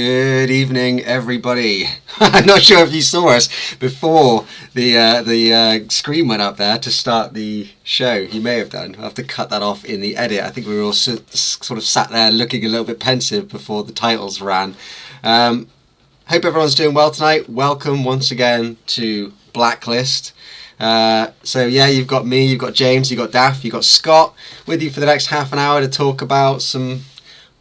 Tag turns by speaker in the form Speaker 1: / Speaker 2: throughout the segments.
Speaker 1: Good evening, everybody. I'm not sure if you saw us before the screen went up there to start the show. You may have done. I'll have to cut that off in the edit. I think we were all sort of sat there looking a little bit pensive before the titles ran. Hope everyone's doing well tonight. Welcome once again to Blacklist. So yeah, you've got me, you've got James, you've got Daff, you've got Scott with you for the next half an hour to talk about some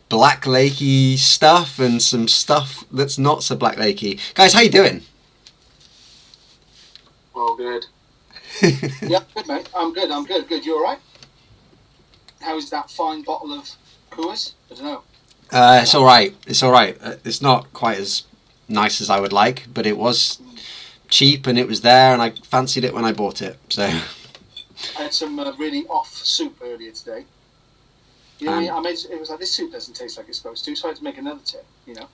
Speaker 1: Black Lakey stuff and some stuff that's not so Black Lakey. Guys, how you doing?
Speaker 2: Oh, good. Yeah, good, mate. I'm good. Good. You all right? How is that fine bottle of Coors? I don't know.
Speaker 1: It's all right. It's not quite as nice as I would like, but it was cheap and it was there, and I fancied it when I bought it. So
Speaker 2: I had some really off soup earlier today. You know, it was like, this soup doesn't taste like it's supposed to, so I had to make another tip. You know,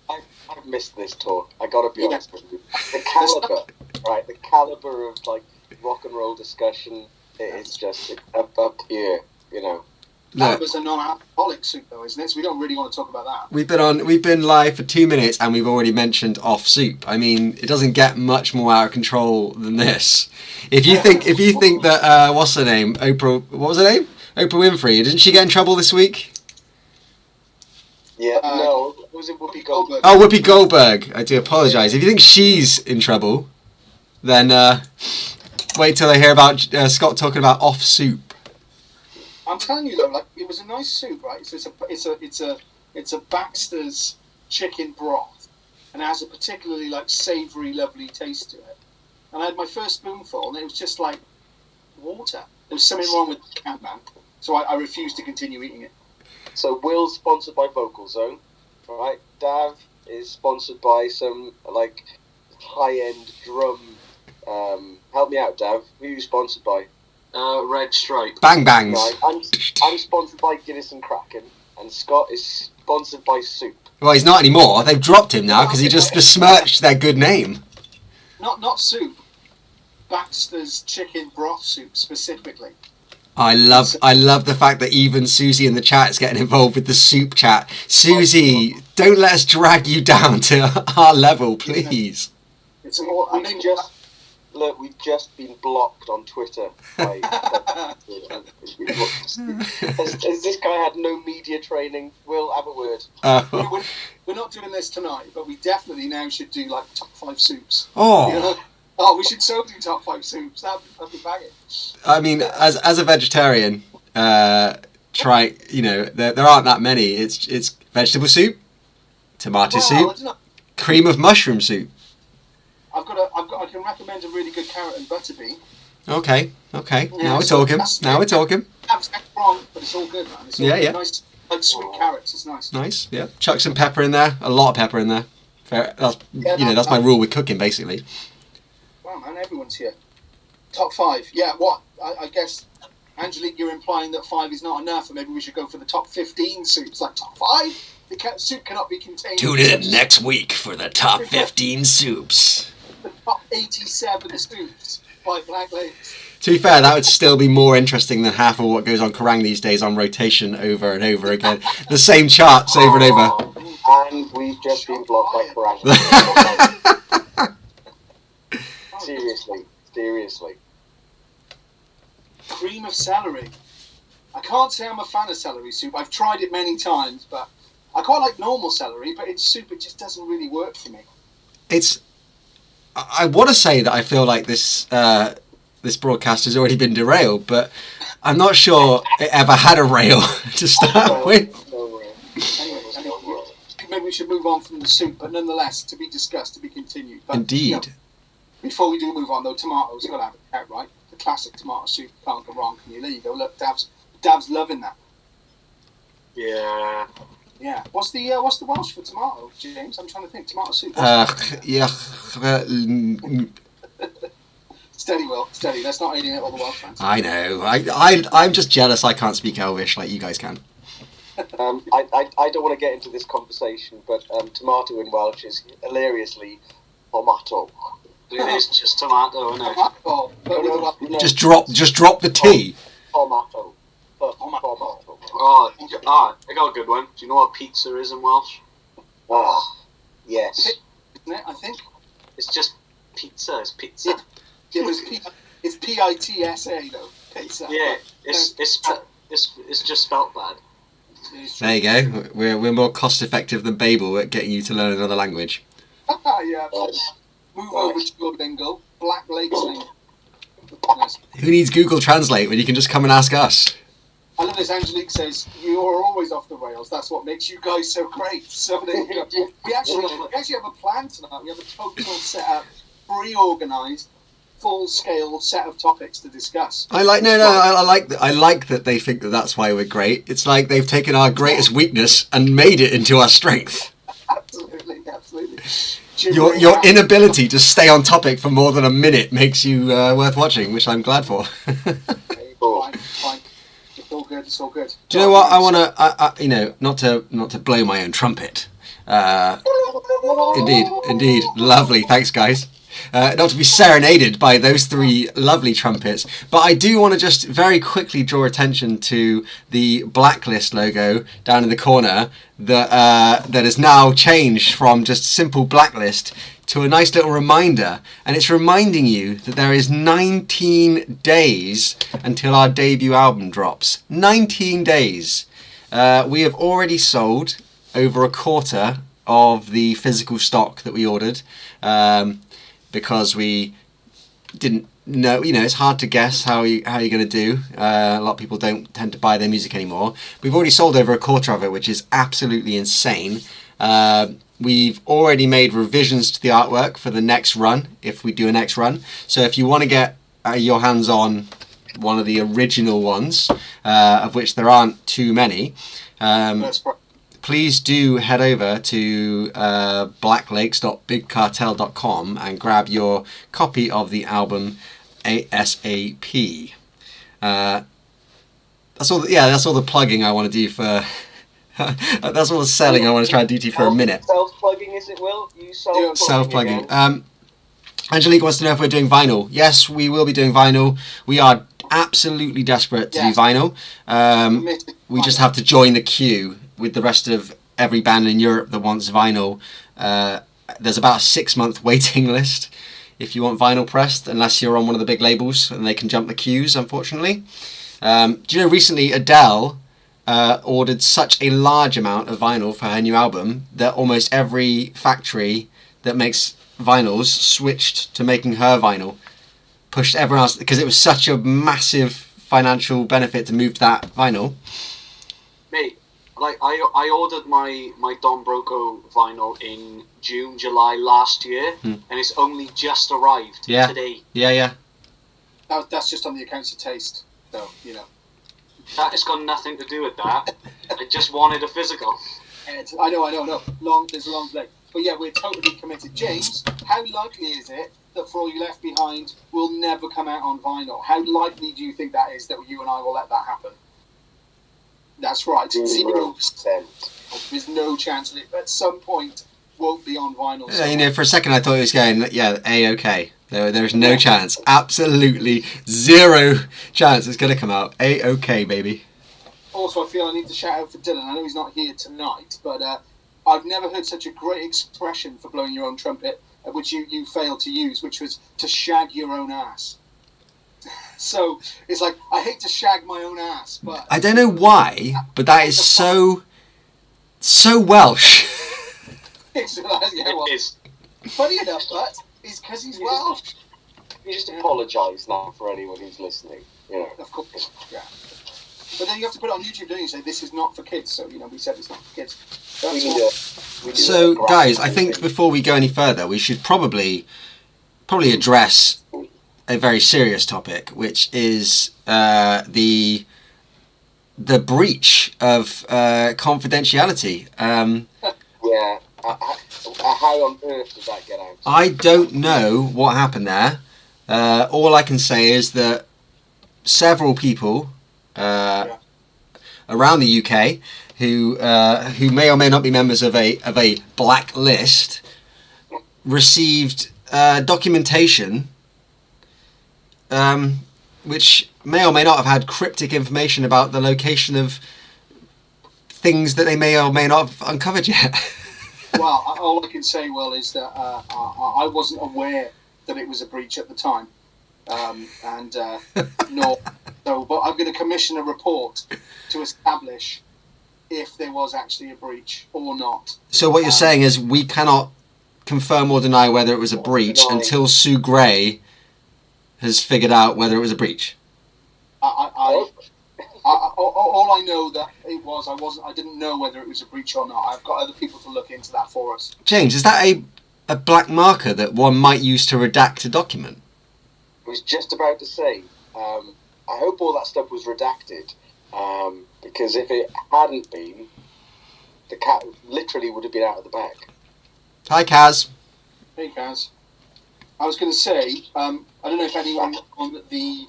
Speaker 3: I've missed this talk. I gotta be honest with you. The caliber of like rock and roll discussion is just up here. You know.
Speaker 2: That was a non-alcoholic soup, though, isn't it? So we don't really want to talk about that.
Speaker 1: We've been live for 2 minutes and we've already mentioned off soup. I mean, it doesn't get much more out of control than this. If you think that what's her name? What was her name? Oprah Winfrey. Didn't she get in trouble this week?
Speaker 3: Yeah, no. Was it Whoopi Goldberg?
Speaker 1: Oh, Whoopi Goldberg. I do apologise. If you think she's in trouble, then wait till I hear about Scott talking about off soup.
Speaker 2: I'm telling you though, like, it was a nice soup, right? So it's a Baxter's chicken broth, and it has a particularly like savoury, lovely taste to it. And I had my first spoonful, and it was just like water. There was something wrong with the can, man. So I refused to continue eating it.
Speaker 3: So Will's sponsored by Vocal Zone, right? Dav is sponsored by some like high-end drum. Help me out, Dav. Who are you sponsored by?
Speaker 2: Red Stripe.
Speaker 1: Bang Bangs.
Speaker 3: Right. I'm sponsored by Guinness and Kraken, and Scott is sponsored by Soup.
Speaker 1: Well, he's not anymore. They've dropped him now because he just besmirched their good name.
Speaker 2: Not soup. Baxter's chicken broth soup specifically.
Speaker 1: I love the fact that even Susie in the chat is getting involved with the soup chat. Susie, don't let us drag you down to our level, please.
Speaker 2: It's more. I mean,
Speaker 3: we've just been blocked on Twitter. Has this guy had no media training? We'll have a word.
Speaker 2: We're not doing this tonight, but we definitely now should do like top 5 soups.
Speaker 1: Oh.
Speaker 2: You know? Oh, we should so do top 5 soups. That'd be banging.
Speaker 1: I mean, as a vegetarian, there aren't that many. It's vegetable soup, tomato soup, cream of mushroom soup.
Speaker 2: I can recommend a really good carrot and butter bean.
Speaker 1: Okay.
Speaker 2: Yeah,
Speaker 1: Now we're talking.
Speaker 2: That's wrong, but it's all good, man. It's all good. Nice, like sweet carrots. It's nice.
Speaker 1: Nice, yeah. Chuck some pepper in there. A lot of pepper in there. Fair. That's my rule with cooking, basically.
Speaker 2: Wow, man, everyone's here. Top 5. Yeah, what? I guess, Angelique, you're implying that 5 is not enough, and maybe we should go for the top 15 soups. Like, top 5? The soup cannot be contained.
Speaker 1: Tune in next week for the top 15 soups.
Speaker 2: The top 87 soups by Blacklist.
Speaker 1: To be fair, that would still be more interesting than half of what goes on Kerrang these days on rotation over and over again. The same charts over and over.
Speaker 3: And we've just been blocked by Kerrang. Seriously.
Speaker 2: Cream of celery. I can't say I'm a fan of celery soup. I've tried it many times, but I quite like normal celery, but in soup it just doesn't really work for me.
Speaker 1: I want to say that I feel like this broadcast has already been derailed, but I'm not sure it ever had a rail to start with.
Speaker 2: Anyway, maybe we should move on from the soup, but nonetheless, to be discussed, to be continued. But,
Speaker 1: Indeed.
Speaker 2: You know, before we do move on, though, tomatoes, you've got to have it out, right? The classic tomato soup, can't go wrong, can you? There you go. Look, Dav's loving that.
Speaker 3: Yeah.
Speaker 2: Yeah. What's the Welsh for tomato, James? I'm trying to think. Tomato soup. Steady, Will. Steady. Let's not alienate all the Welsh fans.
Speaker 1: I know. I'm just jealous I can't speak Elvish like you guys can.
Speaker 3: I don't want to get into this conversation, but tomato in Welsh is hilariously tomato.
Speaker 2: It is just tomato, isn't it? Tomato.
Speaker 1: Just drop the T.
Speaker 3: Tomato.
Speaker 2: Tomato.
Speaker 4: Oh, I got a good one. Do you know what pizza is in Welsh?
Speaker 3: Ah, yes.
Speaker 2: Isn't it? I think
Speaker 4: It's just pizza. It's pizza.
Speaker 2: it's PITSA though. Pizza.
Speaker 4: Yeah, it's just spelt bad.
Speaker 1: There you go. We're more cost effective than Babel at getting you to learn another language.
Speaker 2: Yeah. Move over to your lingo. Black Lake's lingo. Nice.
Speaker 1: Who needs Google Translate when you can just come and ask us?
Speaker 2: I love this. Angelique says you are always off the rails. That's what makes you guys so great. So there you go. We actually have a plan tonight. We have a total set up, pre-organised, full-scale set of topics to discuss.
Speaker 1: I like that they think that that's why we're great. It's like they've taken our greatest weakness and made it into our strength.
Speaker 2: Absolutely.
Speaker 1: Your inability to stay on topic for more than a minute makes you worth watching, which I'm glad for.
Speaker 2: Fine. It's all good.
Speaker 1: Do you know what I want to? Not to blow my own trumpet. Indeed, lovely. Thanks, guys. Not to be serenaded by those three lovely trumpets, but I do want to just very quickly draw attention to the Blacklist logo down in the corner that has now changed from just simple Blacklist to a nice little reminder, and it's reminding you that there is 19 days until our debut album drops. 19 days. We have already sold over a quarter of the physical stock that we ordered. Because we didn't know, it's hard to guess how you're going to do. A lot of people don't tend to buy their music anymore. We've already sold over a quarter of it, which is absolutely insane. We've already made revisions to the artwork for the next run, if we do a next run. So if you want to get your hands on one of the original ones, of which there aren't too many, please do head over to blacklakes.bigcartel.com and grab your copy of the album ASAP. That's all the plugging I want to do for. That's all the selling I want to try and do to you for a minute.
Speaker 3: Self-plugging, is it, Will? You
Speaker 1: self-plugging. Angelique wants to know if we're doing vinyl. Yes, we will be doing vinyl. We are absolutely desperate to do vinyl. We just have to join the queue with the rest of every band in Europe that wants vinyl. There's about a 6-month waiting list if you want vinyl pressed, unless you're on one of the big labels and they can jump the queues, unfortunately. Do you know recently Adele ordered such a large amount of vinyl for her new album that almost every factory that makes vinyls switched to making her vinyl, pushed everyone else, because it was such a massive financial benefit to move to that vinyl.
Speaker 4: Mate, like I ordered my Don Broco vinyl in June, July last year, and it's only just arrived today.
Speaker 1: Yeah.
Speaker 2: That's just on the accounts of taste, though,
Speaker 4: That has got nothing to do with that. I just wanted a physical.
Speaker 2: I know. There's a long leg. But yeah, we're totally committed. James, how likely is it that For All You Left Behind will never come out on vinyl? How likely do you think that is that you and I will let that happen? That's right. 0%. There's no chance that it at some point won't be on vinyl.
Speaker 1: For a second I thought it was going, A-OK. There's no chance. Absolutely zero chance it's going to come out. A-OK, baby.
Speaker 2: Also, I feel I need to shout out for Dylan. I know he's not here tonight, but I've never heard such a great expression for blowing your own trumpet, which you failed to use, which was to shag your own ass. So it's like, I hate to shag my own ass, but
Speaker 1: I don't know why, but that is so Welsh.
Speaker 2: It is. Funny enough, but it's because he's Welsh.
Speaker 3: You just apologise now for anyone who's listening.
Speaker 2: Of course, yeah. But then you have to put it on YouTube, don't you? Say this is not for kids. So we said it's not for kids.
Speaker 1: So guys, I think before we go any further, we should probably address a very serious topic, which is the breach of confidentiality.
Speaker 3: How on earth did that get out?
Speaker 1: I don't know what happened there. All I can say is that several people around the UK who may or may not be members of a blacklist received documentation which may or may not have had cryptic information about the location of things that they may or may not have uncovered yet.
Speaker 2: Well, all I can say, Will, is that I wasn't aware that it was a breach at the time, and nor so. But I'm going to commission a report to establish if there was actually a breach or not.
Speaker 1: So what you're saying is we cannot confirm or deny whether it was a breach until Sue Gray has figured out whether it was a breach.
Speaker 2: All I know that it was, I didn't know whether it was a breach or not. I've got other people to look into that for us.
Speaker 1: James, is that a black marker that one might use to redact a document?
Speaker 3: I was just about to say, I hope all that stuff was redacted, because if it hadn't been, the cat literally would have been out of the bag.
Speaker 1: Hi, Kaz.
Speaker 2: Hey, Kaz. I was going to say, I don't know if anyone on the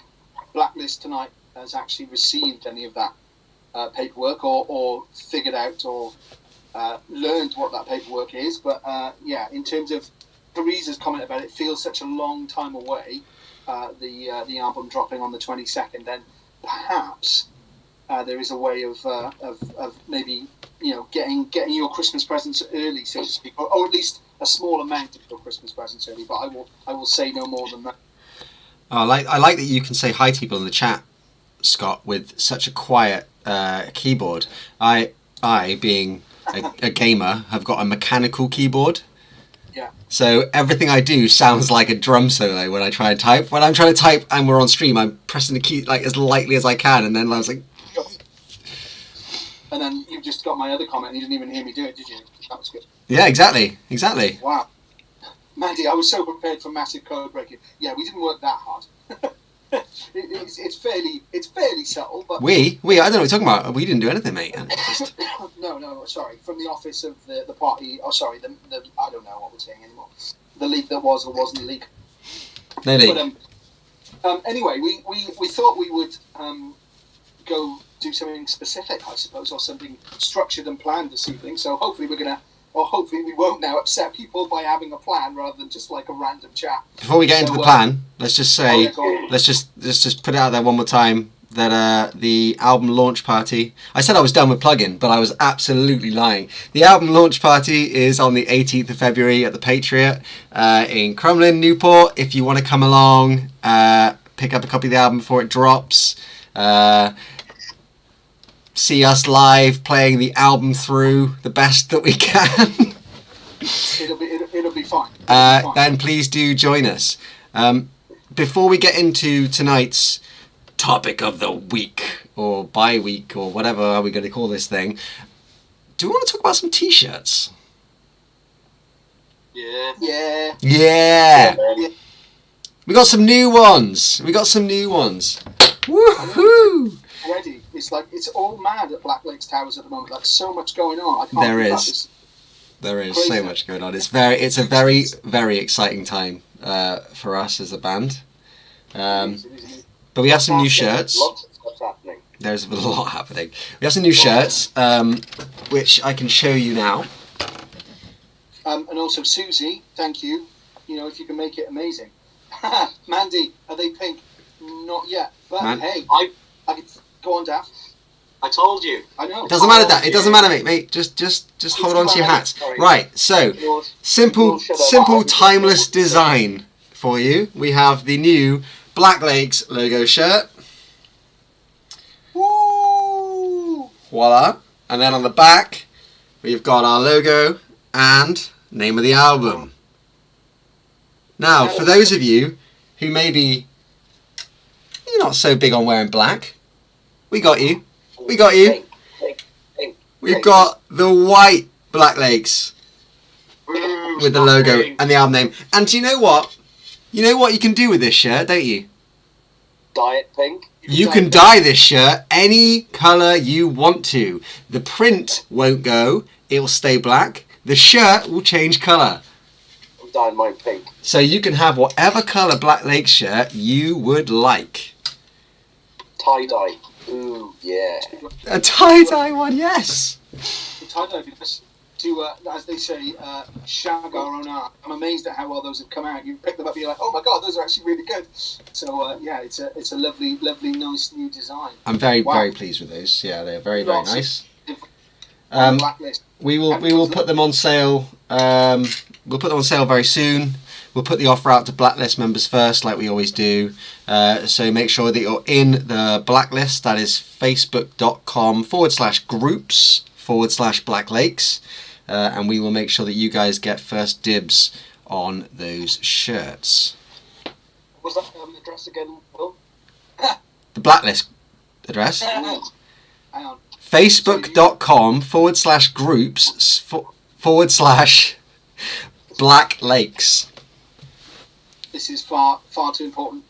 Speaker 2: Blacklist tonight has actually received any of that paperwork or figured out or learned what that paperwork is. But yeah, in terms of Teresa's comment about it feels such a long time away, the album dropping on the 22nd, then perhaps there is a way of maybe getting your Christmas presents early, so to speak, or at least a small amount of your Christmas presents early. But I will say no more than that.
Speaker 1: I like that you can say hi to people in the chat, Scott, with such a quiet keyboard. I being a gamer, have got a mechanical keyboard.
Speaker 2: Yeah.
Speaker 1: So everything I do sounds like a drum solo when I try and type. When I'm trying to type and we're on stream, I'm pressing the key like as lightly as I can, and then I was like.
Speaker 2: And then you just got my other comment, and you didn't even hear me do it, did you? That was good.
Speaker 1: Yeah, exactly.
Speaker 2: Wow. Mandy, I was so prepared for massive code breaking. Yeah, we didn't work that hard. it's fairly subtle, but
Speaker 1: we I don't know what you're talking about. We didn't do anything, mate.
Speaker 2: no, sorry. From the office of the party. Oh, sorry. The I don't know what we're saying anymore. The leak that was or wasn't a leak.
Speaker 1: No leak.
Speaker 2: But anyway, we thought we would go do something specific, I suppose, or something structured and planned this evening. So hopefully hopefully we won't now upset people by having a plan rather than just like a random chat.
Speaker 1: Before we get into the plan, let's just say, let's just put it out there one more time that the album launch party, I said I was done with plug-in, but I was absolutely lying. The album launch party is on the 18th of February at the Patriot in Crumlin, Newport. If you want to come along, pick up a copy of the album before it drops. See us live playing the album through the best that we can.
Speaker 2: It'll be fine.
Speaker 1: Then please do join us. Before we get into tonight's topic of the week or bi-week or whatever are we going to call this thing, do we want to talk about some t-shirts?
Speaker 2: Yeah.
Speaker 1: We got some new ones. Woohoo!
Speaker 2: Already, it's all mad at Black Lakes Towers at the moment. Like so much going on. I can't
Speaker 1: There is so much going on. It's a very, very exciting time for us as a band. But we have some new shirts.
Speaker 3: Lots of stuff happening.
Speaker 1: There's a lot happening. We have some new shirts, which I can show you now.
Speaker 2: And also, Susie, thank you. If you can make it amazing. Mandy, are they pink? Not yet. But hey, I could go on, Daff.
Speaker 4: I told you.
Speaker 2: I know.
Speaker 1: It doesn't matter, Dad. It doesn't matter, mate. Just hold on to your hats. Right. So, simple, timeless design for you. We have the new Black Lakes logo shirt.
Speaker 2: Woo!
Speaker 1: Voila. And then on the back, we've got our logo and name of the album. Now, for those of you who maybe you're not so big on wearing black, we got you. We've got the white Black Lakes with the logo and the album name. And do you know what? You know what you can do with this shirt, don't you?
Speaker 3: Dye it pink.
Speaker 1: You can dye this shirt any colour you want to. The print won't go. It will stay black. The shirt will change colour.
Speaker 3: I'm dyeing mine pink.
Speaker 1: So you can have whatever colour Black Lakes shirt you would like.
Speaker 3: Tie-dye. Ooh, yeah.
Speaker 1: A tie-dye one, yes.
Speaker 2: The tie-dye because to, as they say, shag our own art. I'm amazed at how well those have come out. You pick them up and you're like, oh my god, those are actually really good. So, yeah, it's a lovely, nice new design.
Speaker 1: I'm very pleased with those. Yeah, they're very nice.
Speaker 2: on the Blacklist.
Speaker 1: We will put them on sale. We'll put them on sale very soon. We'll put the offer out to Blacklist members first, like we always do. So make sure that you're in the Blacklist. That is facebook.com/groups/Black Lakes. And we will make sure that you guys get first dibs on those shirts.
Speaker 3: Was that address again, Will?
Speaker 1: The Blacklist address?
Speaker 2: Hang on.
Speaker 1: Facebook.com/groups/Black Lakes.
Speaker 2: This is far too important.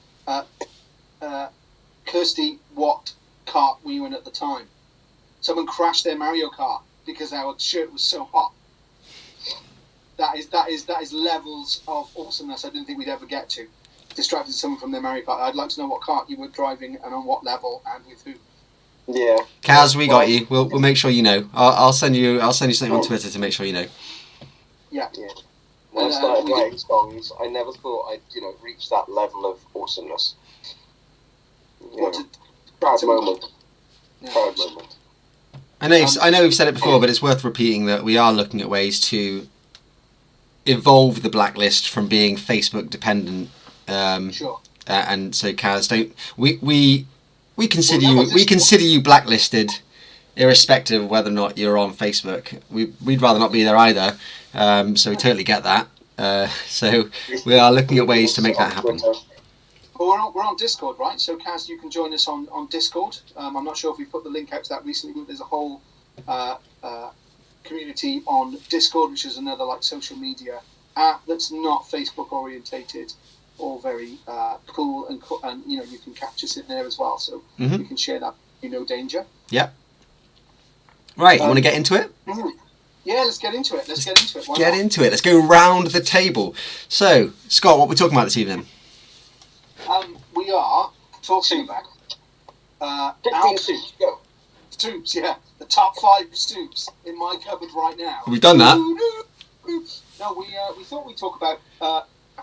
Speaker 2: Kirsty, what cart were you in at the time? Someone crashed their Mario Kart because our shirt was so hot. That is levels of awesomeness I didn't think we'd ever get to. Distracted someone from their Mario Kart. I'd like to know what cart you were driving and on what level and with who.
Speaker 3: Yeah.
Speaker 1: Kaz, we got you. We'll make sure you know. I'll send you something on Twitter to make sure you know.
Speaker 2: Yeah.
Speaker 3: When I started writing songs, I never thought I'd reach that level of awesomeness. Proud moment.
Speaker 2: Yeah.
Speaker 3: Proud moment.
Speaker 1: I know we've said it before, but it's worth repeating that we are looking at ways to evolve the Blacklist from being Facebook dependent.
Speaker 2: Sure.
Speaker 1: And so, Kaz, we consider you blacklisted, irrespective of whether or not you're on Facebook. We'd rather not be there either. So we totally get that. So we are looking at ways to make that happen.
Speaker 2: Well, we're on Discord, right? So, Kaz, you can join us on Discord. I'm not sure if we put the link out to that recently, but there's a whole community on Discord, which is another social media app that's not Facebook orientated, or very cool, and you can catch us in there as well. So you can share that. No danger.
Speaker 1: Yep. Right, you want to get into it?
Speaker 2: Yeah, let's get into it. Why not?
Speaker 1: Into it. Let's go round the table. So, Scott, what are we talking about this evening?
Speaker 2: We are talking about
Speaker 3: 15 soups, go.
Speaker 2: soups, yeah. The top 5 soups in my cupboard right now.
Speaker 1: We've done that.
Speaker 2: No, we thought we'd talk about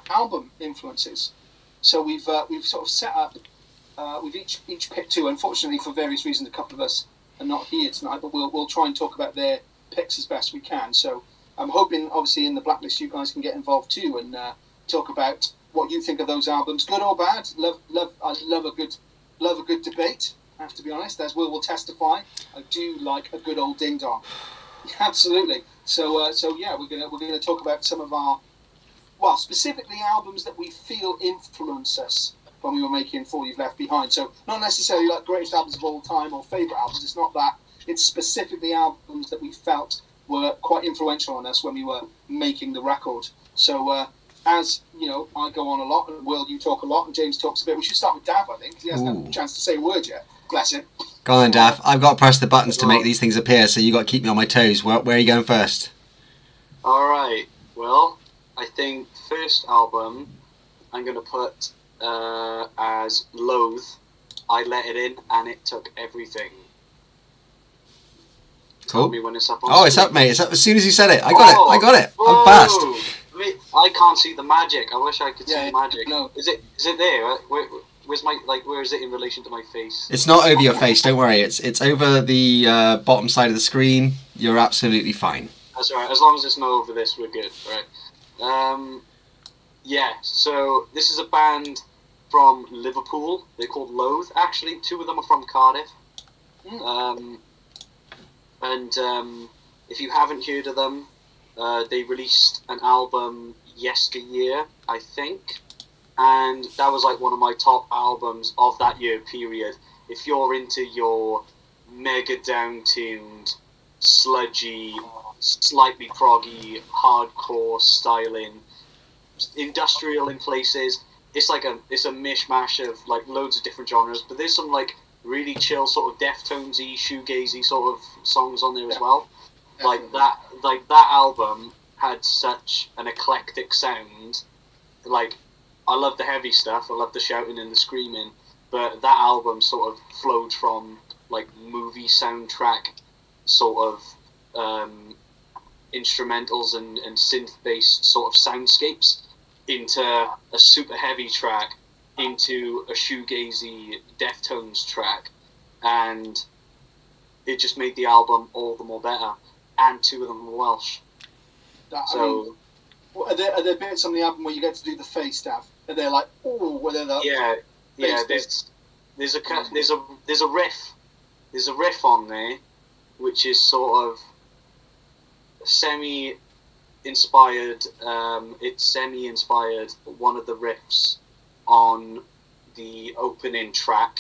Speaker 2: album influences. So we've sort of set up. We've each picked 2. Unfortunately, for various reasons, a couple of us are not here tonight, but we'll try and talk about their picks as best we can. So I'm hoping, obviously, in the Blacklist, you guys can get involved too and talk about what you think of those albums, good or bad. I love a good debate. I have to be honest, as Will testify. I do like a good old ding dong. Absolutely. So yeah, we're gonna talk about some of our, specifically albums that we feel influence us when we were making 4 You've Left Behind. So not necessarily like greatest albums of all time or favourite albums. It's not that. It's specifically albums that we felt were quite influential on us when we were making the record. So as you know, I go on a lot, and Will, you talk a lot, and James talks a bit. We should start with Dav, I think. He hasn't had a chance to say a word yet. Bless him.
Speaker 1: Go on, Dav. I've got to press the buttons to make these things appear, so you got to keep me on my toes. Where are you going first?
Speaker 4: All right. Well, I think first album I'm going to put as Loathe. I Let It In, and It Took Everything.
Speaker 1: Cool.
Speaker 4: Tell me when it's up on
Speaker 1: Oh, it's
Speaker 4: screen.
Speaker 1: up, mate. It's up as soon as you said it. I got it. I'm fast.
Speaker 4: I can't see the magic. I wish I could see the magic.
Speaker 2: No.
Speaker 4: Is it there? Where's my where is it in relation to my face?
Speaker 1: It's not over your face. Don't worry. It's over the bottom side of the screen. You're absolutely fine.
Speaker 4: That's all right. As long as it's not over this, we're good, right? Yeah. So this is a band from Liverpool. They're called Loathe. Actually, 2 of them are from Cardiff. And if you haven't heard of them, they released an album yesteryear, I think, and that was like one of my top albums of that year period. If you're into your mega down-tuned, sludgy, slightly proggy, hardcore styling, industrial in places, it's a mishmash of like loads of different genres, but there's some like really chill sort of Deftonesy, shoegazy sort of songs on there as well. Like that album had such an eclectic sound. Like, I love the heavy stuff, I love the shouting and the screaming, but that album sort of flowed from like movie soundtrack sort of instrumentals and synth-based sort of soundscapes into a super heavy track, into a shoegazy Deftones track, and it just made the album all the more better. And two of them were Welsh.
Speaker 2: Are there bits on the album where you get to do the face stuff? Are they like, oh, whether that?
Speaker 4: Yeah. There's a riff on there, which is sort of semi-inspired. It's semi-inspired one of the riffs on the opening track,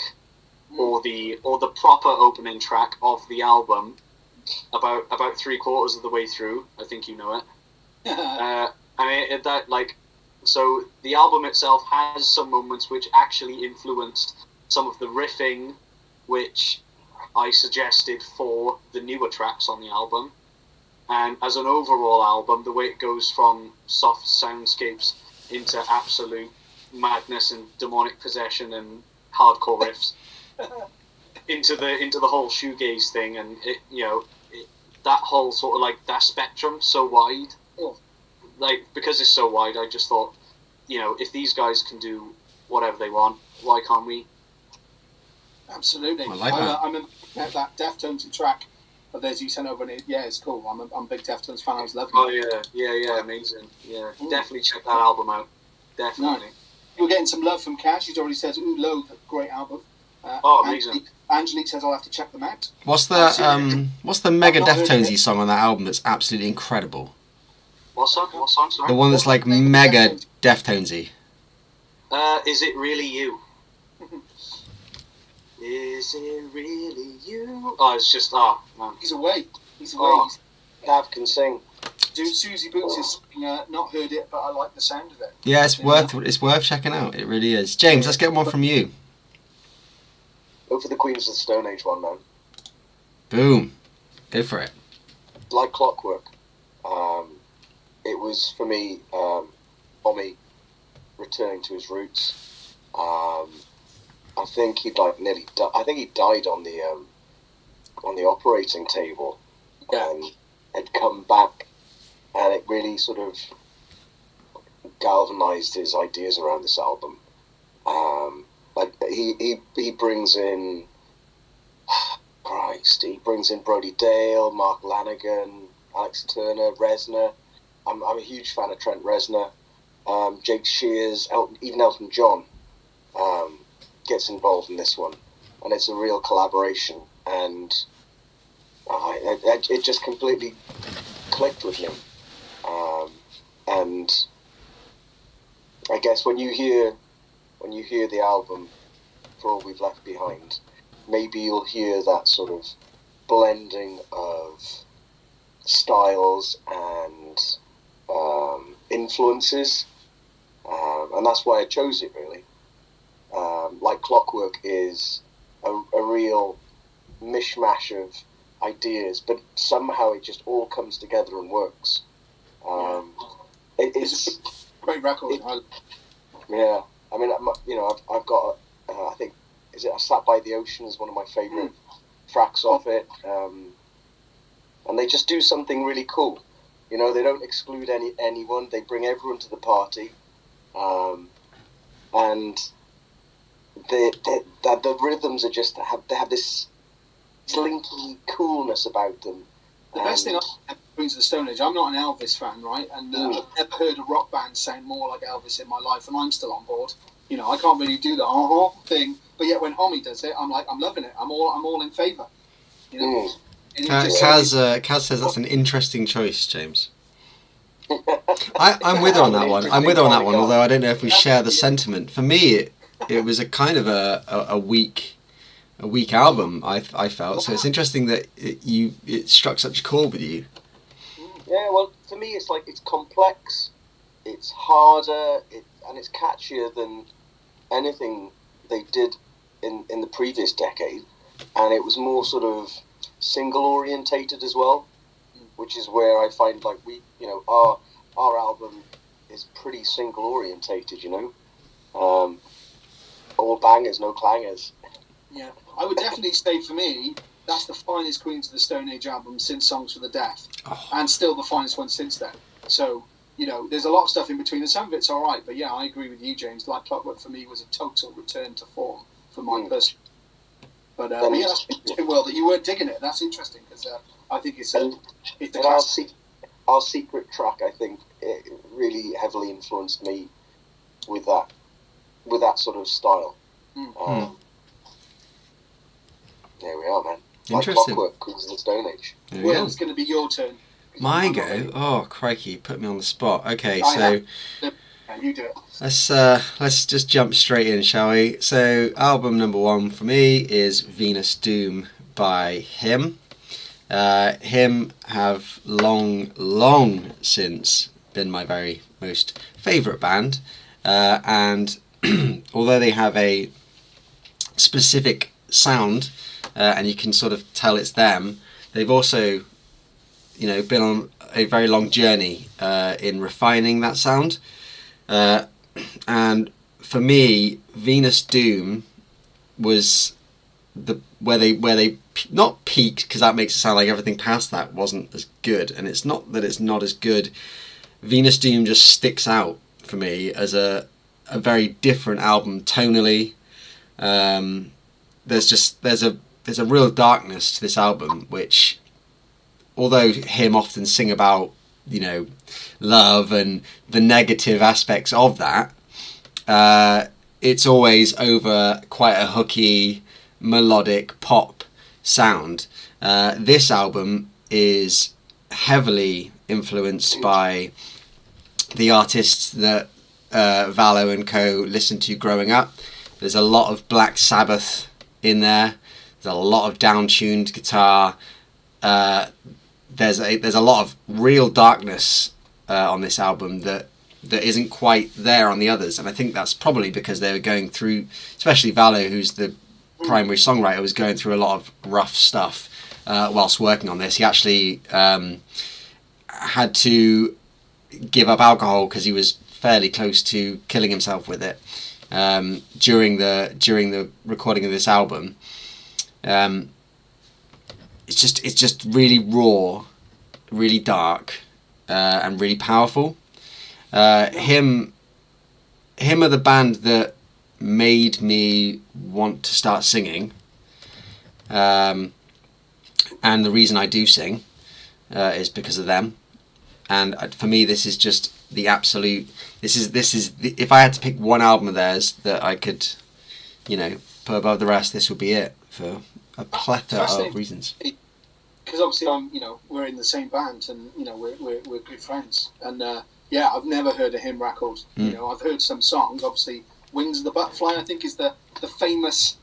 Speaker 4: or the proper opening track of the album. About 3/4 of the way through, I think you know it. So the album itself has some moments which actually influenced some of the riffing, which I suggested for the newer tracks on the album. And as an overall album, the way it goes from soft soundscapes into absolute madness and demonic possession and hardcore riffs into the whole shoegaze thing, and that whole sort of that spectrum so wide. Because it's so wide, I just thought, if these guys can do whatever they want, why can't we?
Speaker 2: Absolutely.
Speaker 1: I like that.
Speaker 2: I remember that Deftones track of theirs you sent over, and it's cool. I'm a big Deftones fan. I was loving it.
Speaker 4: Yeah, amazing. Yeah, definitely check that album out. Definitely.
Speaker 2: No. You're getting some love from Cash. He's already said, "Ooh, Loathe, great album."
Speaker 4: Amazing.
Speaker 2: Angelique says, "I'll have to check them out."
Speaker 1: What's the mega Deftonesy song on that album that's absolutely incredible?
Speaker 4: What song? Sorry.
Speaker 1: The one that's like mega Deftonesy.
Speaker 4: Is it really you? Is it really you? Oh, it's just man.
Speaker 2: He's away.
Speaker 3: Dav can sing.
Speaker 2: Dude, Susie Boots is not heard it, but I like the sound of it.
Speaker 1: Yeah, it's worth checking out. It really is. James, let's get one from you.
Speaker 3: Go for the Queens of the Stone Age one, man.
Speaker 1: Boom. Go for it.
Speaker 3: Like Clockwork. It was, for me, Tommy returning to his roots. I think he'd nearly I think he died on the operating table, and had come back, and it really sort of galvanized his ideas around this album. He brings in he brings in Brody Dale, Mark Lanigan, Alex Turner, Reznor. I'm a huge fan of Trent Reznor. Jake Shears, even Elton John gets involved in this one, and it's a real collaboration, and it just completely clicked with me. And I guess when you hear the album For All We've Left Behind, maybe you'll hear that sort of blending of styles and influences, and that's why I chose it, really. Like Clockwork is a real mishmash of ideas, but somehow it just all comes together and works. It's
Speaker 2: a great record.
Speaker 3: Yeah, I mean, I've got I think, is it I Sat by the Ocean is one of my favourite tracks off it, and they just do something really cool. They don't exclude anyone. They bring everyone to the party, and the rhythms are just they have this slinky coolness about them.
Speaker 2: The best thing I Queens of the Stone Age, I'm not an Elvis fan, right? And I've never heard a rock band sound more like Elvis in my life, and I'm still on board. I can't really do the thing, but yet when Homie does it, I'm loving it. I'm all in favour.
Speaker 1: Kaz says that's an interesting choice, James. I'm with her on that one. Although I don't know if we share the sentiment. For me, it was a kind of a weak album. I felt so. It's interesting that it struck such a chord with you.
Speaker 3: Yeah, well, to me, it's complex, it's harder, and it's catchier than anything they did in the previous decade, and it was more sort of single orientated as well, which is where I find our album is pretty single orientated. All bangers, no clangers.
Speaker 2: Yeah, I would definitely say for me, that's the finest Queens of the Stone Age album since Songs for the Deaf, and still the finest one since then. So, there's a lot of stuff in between, and some of it's all right, but yeah, I agree with you, James. Like Clockwork for me was a total return to form for my person. But yeah, that's interesting. Well, that you weren't digging it. That's interesting because I think it's a
Speaker 3: our secret track. I think it really heavily influenced me with that sort of style. There we are, man. Like
Speaker 1: Interesting.
Speaker 3: clockwork, Queens of the Stone Age.
Speaker 2: Well, it's going to be your turn.
Speaker 1: My go. Oh, crikey! Put me on the spot. Okay,
Speaker 2: you do it.
Speaker 1: Let's just jump straight in, shall we? So, album number 1 for me is Venus Doom by Him. Him have long since been my very most favourite band, and although they have a specific sound, and you can sort of tell it's them, they've also, been on a very long journey in refining that sound. And for me, Venus Doom was where they not peaked, because that makes it sound like everything past that wasn't as good, and it's not that it's not as good. Venus Doom just sticks out for me as a very different album tonally. There's a real darkness to this album, which, although Him often sing about love and the negative aspects of that, it's always over quite a hooky, melodic pop sound. This album is heavily influenced by the artists that Valo and co listened to growing up. There's a lot of Black Sabbath in there. There's a lot of down-tuned guitar. There's a lot of real darkness on this album that isn't quite there on the others, and I think that's probably because they were going through, especially Valo, who's the primary songwriter, was going through a lot of rough stuff whilst working on this. He actually had to give up alcohol because he was fairly close to killing himself with it during the recording of this album. It's just really raw, really dark, and really powerful. Him are the band that made me want to start singing, and the reason I do sing is because of them. And for me, this is just the absolute. If I had to pick one album of theirs that I could, put above the rest, this would be it for a plethora of reasons.
Speaker 2: Because obviously we're in the same band, and we're good friends, and I've never heard a Him record. I've heard some songs. Obviously, Wings of the Butterfly, I think, is the famous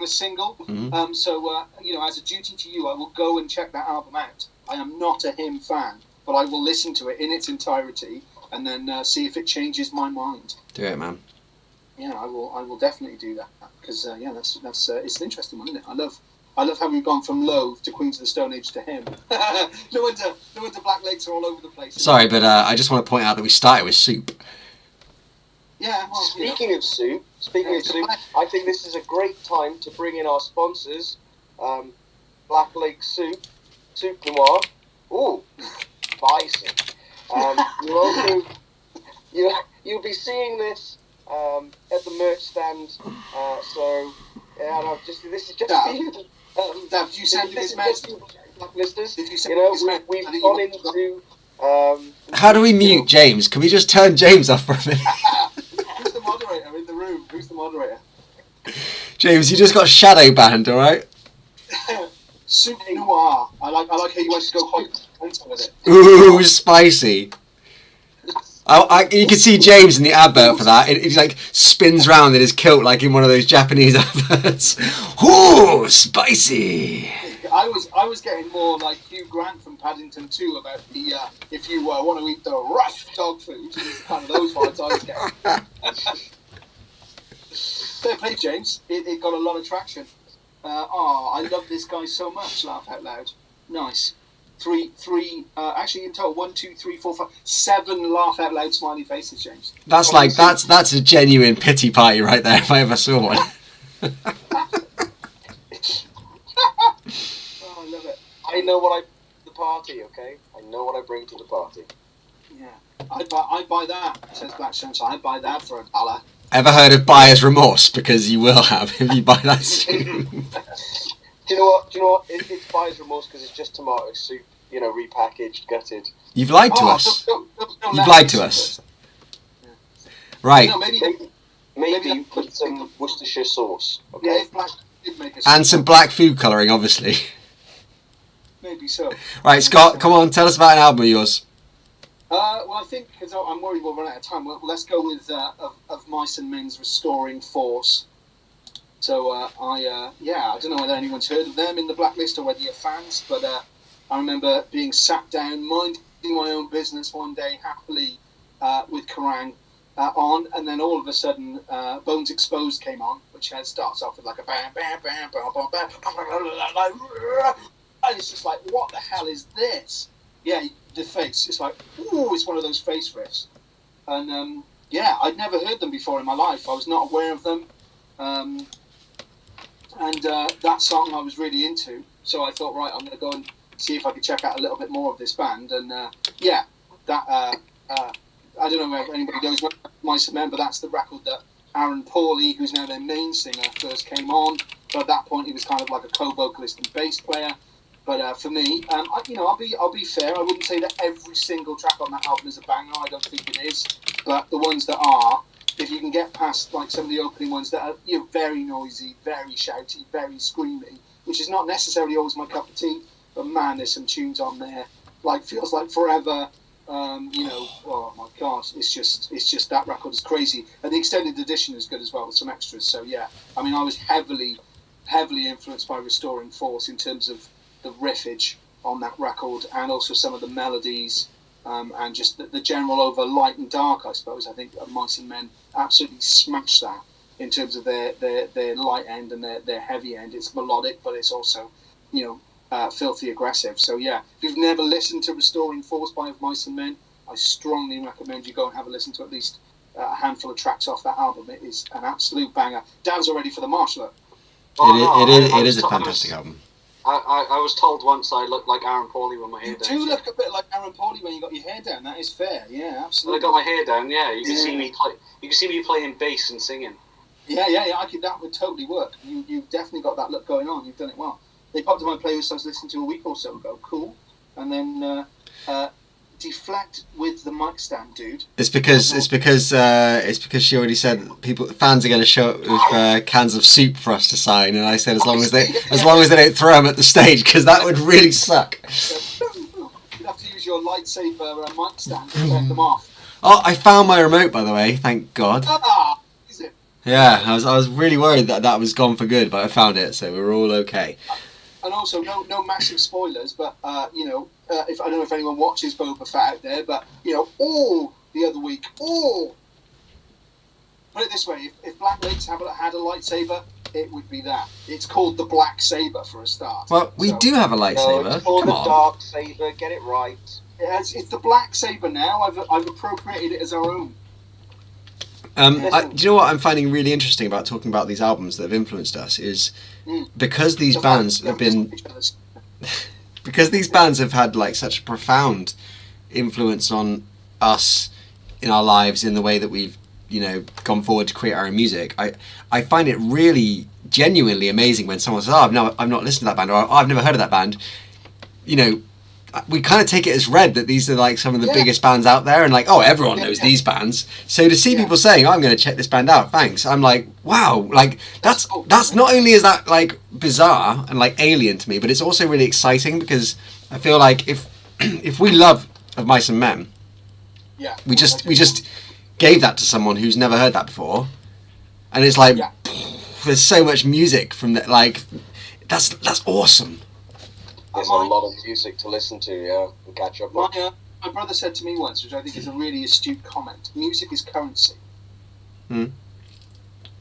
Speaker 2: single.
Speaker 1: Mm-hmm.
Speaker 2: So as a duty to you, I will go and check that album out. I am not a Him fan, but I will listen to it in its entirety and then see if it changes my mind.
Speaker 1: Do it, man.
Speaker 2: Yeah, I will definitely do that, because that's it's an interesting one, isn't it? I love how we've gone from Loathe to Queens of the Stone Age to Him. no wonder Black Lakes are all over the place.
Speaker 1: Sorry, but I just want to point out that we started with Soup.
Speaker 2: Yeah. Well,
Speaker 3: Speaking of Soup, I think this is a great time to bring in our sponsors, Black Lake Soup, Soup Noir. Ooh, bison. You'll be seeing this at the merch stand. This is just for you.
Speaker 2: Did you send this message?
Speaker 3: Blacklisters. We've gone into.
Speaker 1: How do we mute James? Can we just turn James off for a minute?
Speaker 2: Who's the moderator in the room? Who's the moderator?
Speaker 1: James, you just got shadow banned, all right?
Speaker 2: Soup Noir. I like how you went to go quite with it.
Speaker 1: Ooh, spicy. You can see James in the advert for that. He like spins round in his kilt like in one of those Japanese adverts. Ooh, spicy.
Speaker 2: I was getting more like Hugh Grant from Paddington 2 about the if you want to eat the rough dog food. It's kind of those vibes I was getting. Fair play, James. It got a lot of traction. I love this guy so much. Laugh out loud. Nice. Three. Actually, in total, 1, 2, 3, 4, 5, 7 laugh out loud smiley faces, James.
Speaker 1: That's that's a genuine pity party right there. If I ever saw one.
Speaker 2: I love it.
Speaker 3: I know what I bring to the party. Okay, I know what I bring to the party.
Speaker 2: Yeah, I'd buy that. Says Black Sunshine. I'd buy that for $1.
Speaker 1: Ever heard of buyer's remorse? Because you will have if you buy that soup.
Speaker 3: Do you know what? It's buyer's remorse because it's just tomato soup, repackaged, gutted.
Speaker 1: You've lied to us.
Speaker 2: Don't
Speaker 1: You've lied to us. Right.
Speaker 2: No,
Speaker 3: Maybe you put some Worcestershire sauce. Okay.
Speaker 2: Yeah, if Black did make a
Speaker 1: And some black food colouring, obviously.
Speaker 2: maybe so.
Speaker 1: Right, Scott, come on, tell us about an album of yours.
Speaker 2: Well, I think because I'm worried we'll run out of time. Well, let's go with of Mice and Men's Restoring Force. So I don't know whether anyone's heard of them in the Blacklist or whether you're fans, but I remember being sat down, minding my own business one day, happily with Kerrang on, and then all of a sudden Bones Exposed came on, which starts off with like a bam, bam, bam, bam, bam, bam, and it's just like, what the hell is this? Yeah, the face. It's like, ooh, it's one of those face riffs. And I'd never heard them before in my life. I was not aware of them. And that song I was really into. So I thought, right, I'm going to go and see if I could check out a little bit more of this band. And I don't know if anybody knows Mice and Men, but that's the record that Aaron Pauley, who's now their main singer, first came on. But at that point, he was kind of like a co-vocalist and bass player. But for me, I'll be fair. I wouldn't say that every single track on that album is a banger. I don't think it is. But the ones that are, if you can get past like some of the opening ones that are very noisy, very shouty, very screamy, which is not necessarily always my cup of tea. But man, there's some tunes on there like Feels Like Forever. Oh my god, it's just that record is crazy, and the extended edition is good as well with some extras. So yeah, I mean, I was heavily influenced by Restoring Force in terms of the riffage on that record, and also some of the melodies, and just the general over light and dark. I suppose I think Mice and Men absolutely smashed that in terms of their light end and their heavy end. It's melodic, but it's also filthy aggressive. So yeah, if you've never listened to Restoring Force by Mice and Men, I strongly recommend you go and have a listen to at least a handful of tracks off that album. It is an absolute banger. Dan's already for the marshal.
Speaker 1: It is a fantastic album.
Speaker 4: I was told once I looked like Aaron Pauley with my hair down.
Speaker 2: You do look a bit like Aaron Pauley when you got your hair down. That is fair. Yeah, absolutely.
Speaker 4: When I got my hair down, yeah. You can see me play. You can see me playing bass and singing.
Speaker 2: Yeah. That would totally work. You've definitely got that look going on. You've done it well. They popped in my playlist I was listening to a week or so ago. Cool. And then Deflect with the mic stand, dude. It's because
Speaker 1: she already said fans are going to show up with cans of soup for us to sign, and I said as long as they don't throw them at the stage, because that would really suck.
Speaker 2: You'd have to use your lightsaber mic stand to turn them off.
Speaker 1: Oh, I found my remote, by the way. Thank God.
Speaker 2: Is it?
Speaker 1: Yeah, I was really worried that was gone for good, but I found it, so we were all okay.
Speaker 2: And also, no massive spoilers, but if I don't know if anyone watches Boba Fett out there, but the other week, put it this way: if Blacklist had a lightsaber, it would be that. It's called the Black Saber for a start.
Speaker 1: Well, we do have a lightsaber.
Speaker 3: No, it's called the Dark Saber. Get it right.
Speaker 2: It's the Black Saber now. I've appropriated it as our own.
Speaker 1: Do you know what I'm finding really interesting about talking about these albums that have influenced us is because these bands have been because these bands have had like such a profound influence on us in our lives in the way that we've gone forward to create our own music. I find it really genuinely amazing when someone says, I've not listened to that band, or I've never heard of that band. We kind of take it as read that these are like some of the biggest bands out there, and like, everyone knows these bands. So to see people saying, I'm going to check this band out, thanks, I'm like, wow, like that's not only is that like bizarre and like alien to me, but it's also really exciting, because I feel like if we love of Mice and Men, we just gave that to someone who's never heard that before, and it's like there's so much music from that, like that's awesome.
Speaker 3: There's a lot of music to listen to, and catch up on.
Speaker 2: My brother said to me once, which I think is a really astute comment, music is currency.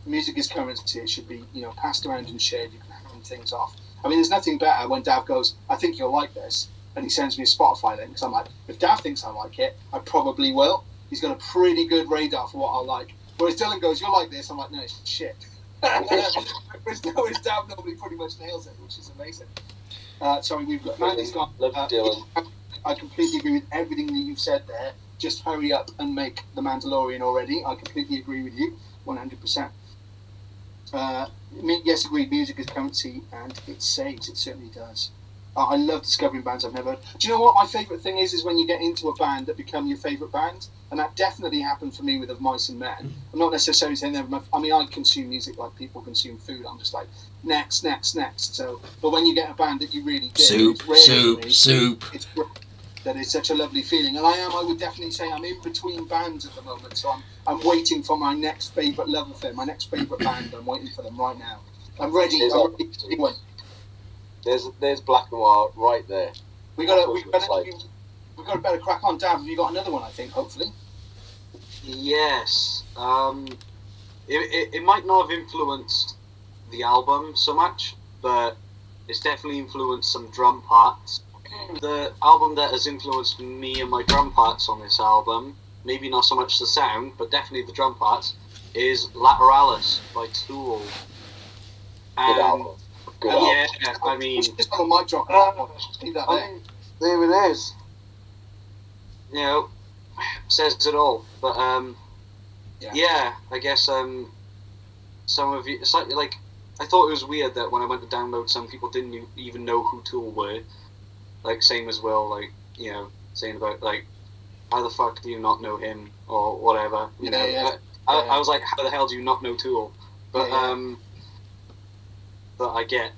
Speaker 2: Music is currency. It should be, passed around and shared. You can hand things off. I mean, there's nothing better when Dav goes, I think you'll like this, and he sends me a Spotify link, because I'm like, if Dav thinks I like it, I probably will. He's got a pretty good radar for what I like. Whereas Dylan goes, you'll like this, I'm like, no, it's shit. Whereas Dav normally pretty much nails it, which is amazing. Sorry, we've got Mandy's gone. I completely agree with everything that you've said there. Just hurry up and make The Mandalorian already. I completely agree with you. 100%. Yes, agreed. Music is currency, and it saves. It certainly does. I love discovering bands I've never heard. Do you know what my favourite thing is? Is when you get into a band that become your favourite band, and that definitely happened for me with Of Mice and Men. I'm not necessarily saying they're I mean, I consume music like people consume food. I'm just like next. So, but when you get a band that you really dig,
Speaker 1: Soup.
Speaker 2: It's great. That is such a lovely feeling, and I would definitely say I'm in between bands at the moment, so I'm waiting for my next favourite love affair, my next favourite band. I'm waiting for them right now. I'm ready. I'm ready to do one.
Speaker 3: There's Black Noir right there.
Speaker 2: We got to better crack on. Dav, have you got another one? I think hopefully.
Speaker 4: Yes. It might not have influenced the album so much, but it's definitely influenced some drum parts. The album that has influenced me and my drum parts on this album, maybe not so much the sound, but definitely the drum parts, is Lateralis by Tool.
Speaker 3: Good album. Good album.
Speaker 4: Yeah, I mean...
Speaker 2: Just have a mic drop. Leave that there.
Speaker 3: There it is.
Speaker 4: You know, says it all. But, yeah, I guess some of you... It's like, I thought it was weird that when I went to download, some people didn't even know who Tool were. Like, same as Will, like, you know, saying about, like, how the fuck do you not know him, or whatever, you know.
Speaker 2: Yeah.
Speaker 4: I was like, how the hell do you not know Tool? But, but I get,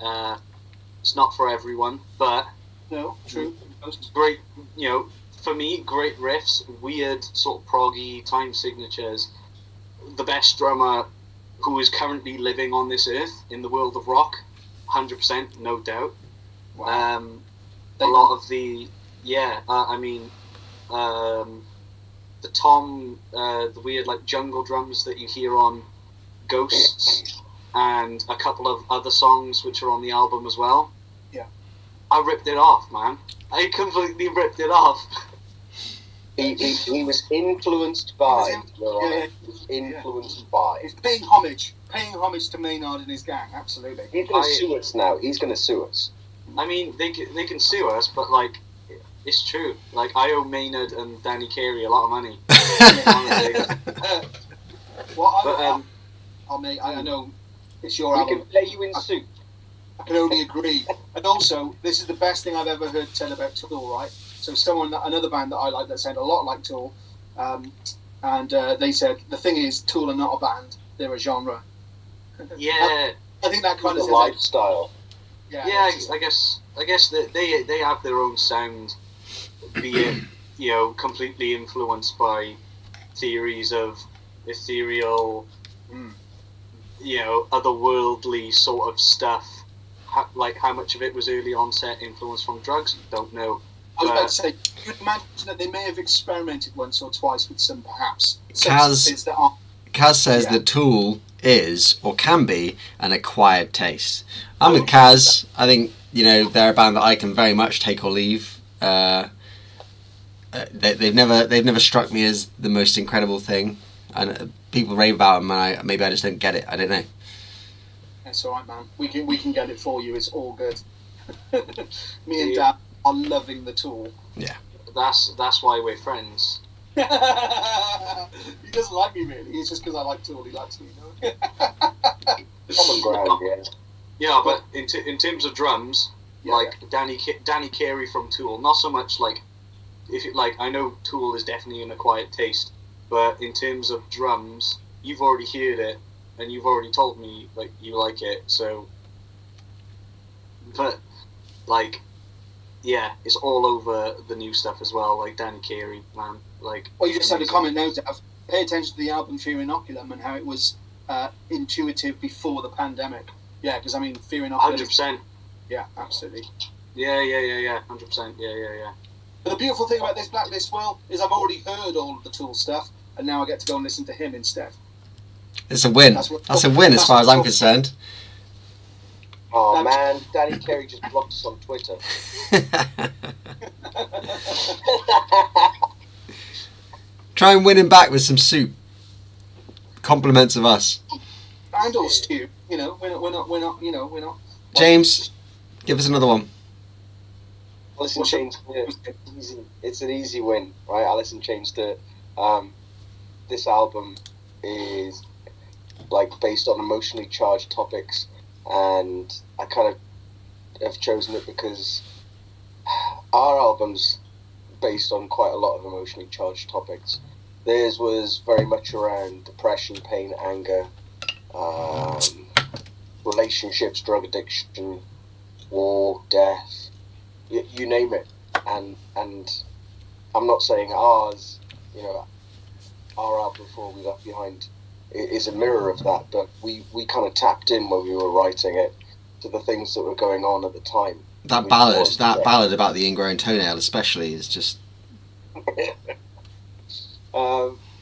Speaker 4: it's not for everyone, but...
Speaker 2: No, true.
Speaker 4: Great, you know, for me, great riffs, weird, sort of proggy time signatures, the best drummer who is currently living on this earth in the world of rock, 100%, no doubt.
Speaker 2: Wow.
Speaker 4: A lot of the, I mean, the tom, the weird like jungle drums that you hear on Ghosts, and a couple of other songs which are on the album as well.
Speaker 2: Yeah.
Speaker 4: I ripped it off, man. I completely ripped it off.
Speaker 3: He was influenced by. Influenced by.
Speaker 2: He's paying homage to Maynard and his gang. Absolutely.
Speaker 3: He's going to sue us now. He's going to sue us.
Speaker 4: I mean, they can sue us, but like, it's true. Like, I owe Maynard and Danny Carey a lot of money.
Speaker 2: I know it's your
Speaker 3: we
Speaker 2: album.
Speaker 3: We can pay you in soup.
Speaker 2: I can only agree. And also, this is the best thing I've ever heard said about Tool, right? So another band that I like that sounded a lot like Tool, and they said, the thing is, Tool are not a band, they're a genre.
Speaker 4: Yeah.
Speaker 2: I think that kind of
Speaker 3: the lifestyle.
Speaker 2: Yeah,
Speaker 4: I guess that they have their own sound, be it, you know, completely influenced by theories of ethereal, you know, otherworldly sort of stuff. Like how much of it was early onset influence from drugs, don't know.
Speaker 2: I was about to say, you'd imagine that they may have experimented once or twice with some perhaps
Speaker 1: Kaz
Speaker 2: substances that are.
Speaker 1: Kaz says the Tool is, or can be, an acquired taste. I'm with Kaz. I think, you know, they're a band that I can very much take or leave. They've never struck me as the most incredible thing, and people rave about them, and maybe I just don't get it. I don't know.
Speaker 2: That's all right, man. We can get it for you. It's all good. Me and Dad are loving the Tool.
Speaker 1: Yeah.
Speaker 4: That's why we're friends.
Speaker 2: He doesn't like me really. It's just because I like Tool. He likes me. You know?
Speaker 3: Common ground, yeah.
Speaker 4: Yeah, but in terms of drums, like Danny Carey from Tool, not so much like I know Tool is definitely an acquired taste, but in terms of drums, you've already heard it and you've already told me like you like it. So, but like, yeah, it's all over the new stuff as well. Like Danny Carey, man. Like,
Speaker 2: well, you just had a comment now, Dav. Pay attention to the album Fear Inoculum and how it was intuitive before the pandemic. Yeah, because I mean, Fear Inoculum.
Speaker 4: 100%.
Speaker 2: Yeah, absolutely.
Speaker 4: Yeah. 100%. Yeah.
Speaker 2: But the beautiful thing about this Blacklist, Will, is I've already heard all of the Tool stuff, and now I get to go and listen to him instead.
Speaker 1: It's a win. That's a win as far as I'm concerned.
Speaker 3: Oh man, Danny Carey just blocked us on Twitter.
Speaker 1: Try and win him back with some soup. Compliments of us.
Speaker 2: And or stew. You know, we're not.
Speaker 1: James, give us another one.
Speaker 3: Alice in Chains. It's an easy win, right? Alice in Chains. This album is like based on emotionally charged topics, and I kind of have chosen it because our album's based on quite a lot of emotionally charged topics. Theirs was very much around depression, pain, anger, relationships, drug addiction, war, death, you name it. And I'm not saying ours, you know, our album Before We Left Behind is a mirror of that, but we kind of tapped in when we were writing it to the things that were going on at the time.
Speaker 1: That ballad about the ingrown toenail especially is just...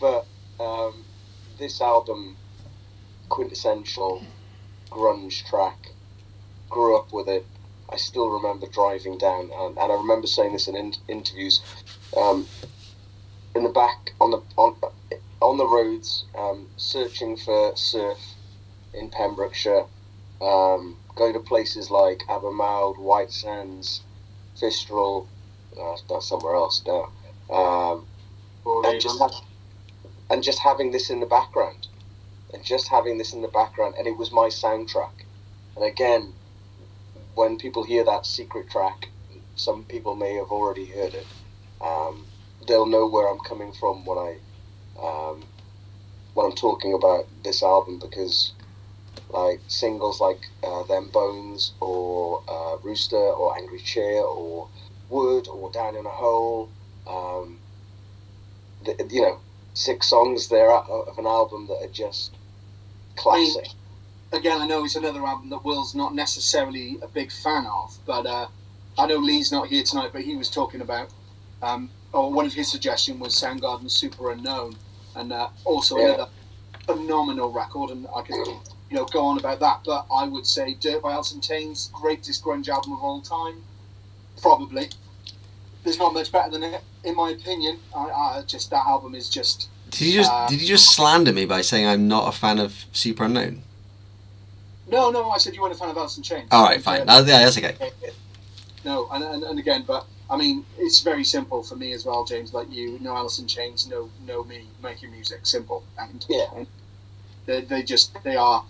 Speaker 3: but this album, quintessential grunge track, grew up with it. I still remember driving down, and I remember saying this in interviews, in the back on the roads, searching for surf in Pembrokeshire, going to places like Abermawd, White Sands, Fistral, that's somewhere else now, and just having this in the background, and it was my soundtrack. And again, when people hear that secret track, some people may have already heard it. They'll know where I'm coming from when I'm talking about this album, because like singles like Them Bones or Rooster or Angry Chair or Wood or Down in a Hole, 6 songs there of an album that are just classic.
Speaker 2: Again, I know it's another album that Will's not necessarily a big fan of, but I know Lee's not here tonight, but he was talking about, or one of his suggestions was Soundgarden's Super Unknown, and also another phenomenal record, and I could go on about that, but I would say Dirt by Alice in Chains, greatest grunge album of all time, probably. There's not much better than it, in my opinion. That album is just...
Speaker 1: Did you just slander me by saying I'm not a fan of Super Unknown?
Speaker 2: No, I said you weren't a fan of Alice in Chains.
Speaker 1: All right, fine. That's okay.
Speaker 2: No, and again, but I mean, it's very simple for me as well, James. Like you, no Alice in Chains, no me making music. Simple, and they are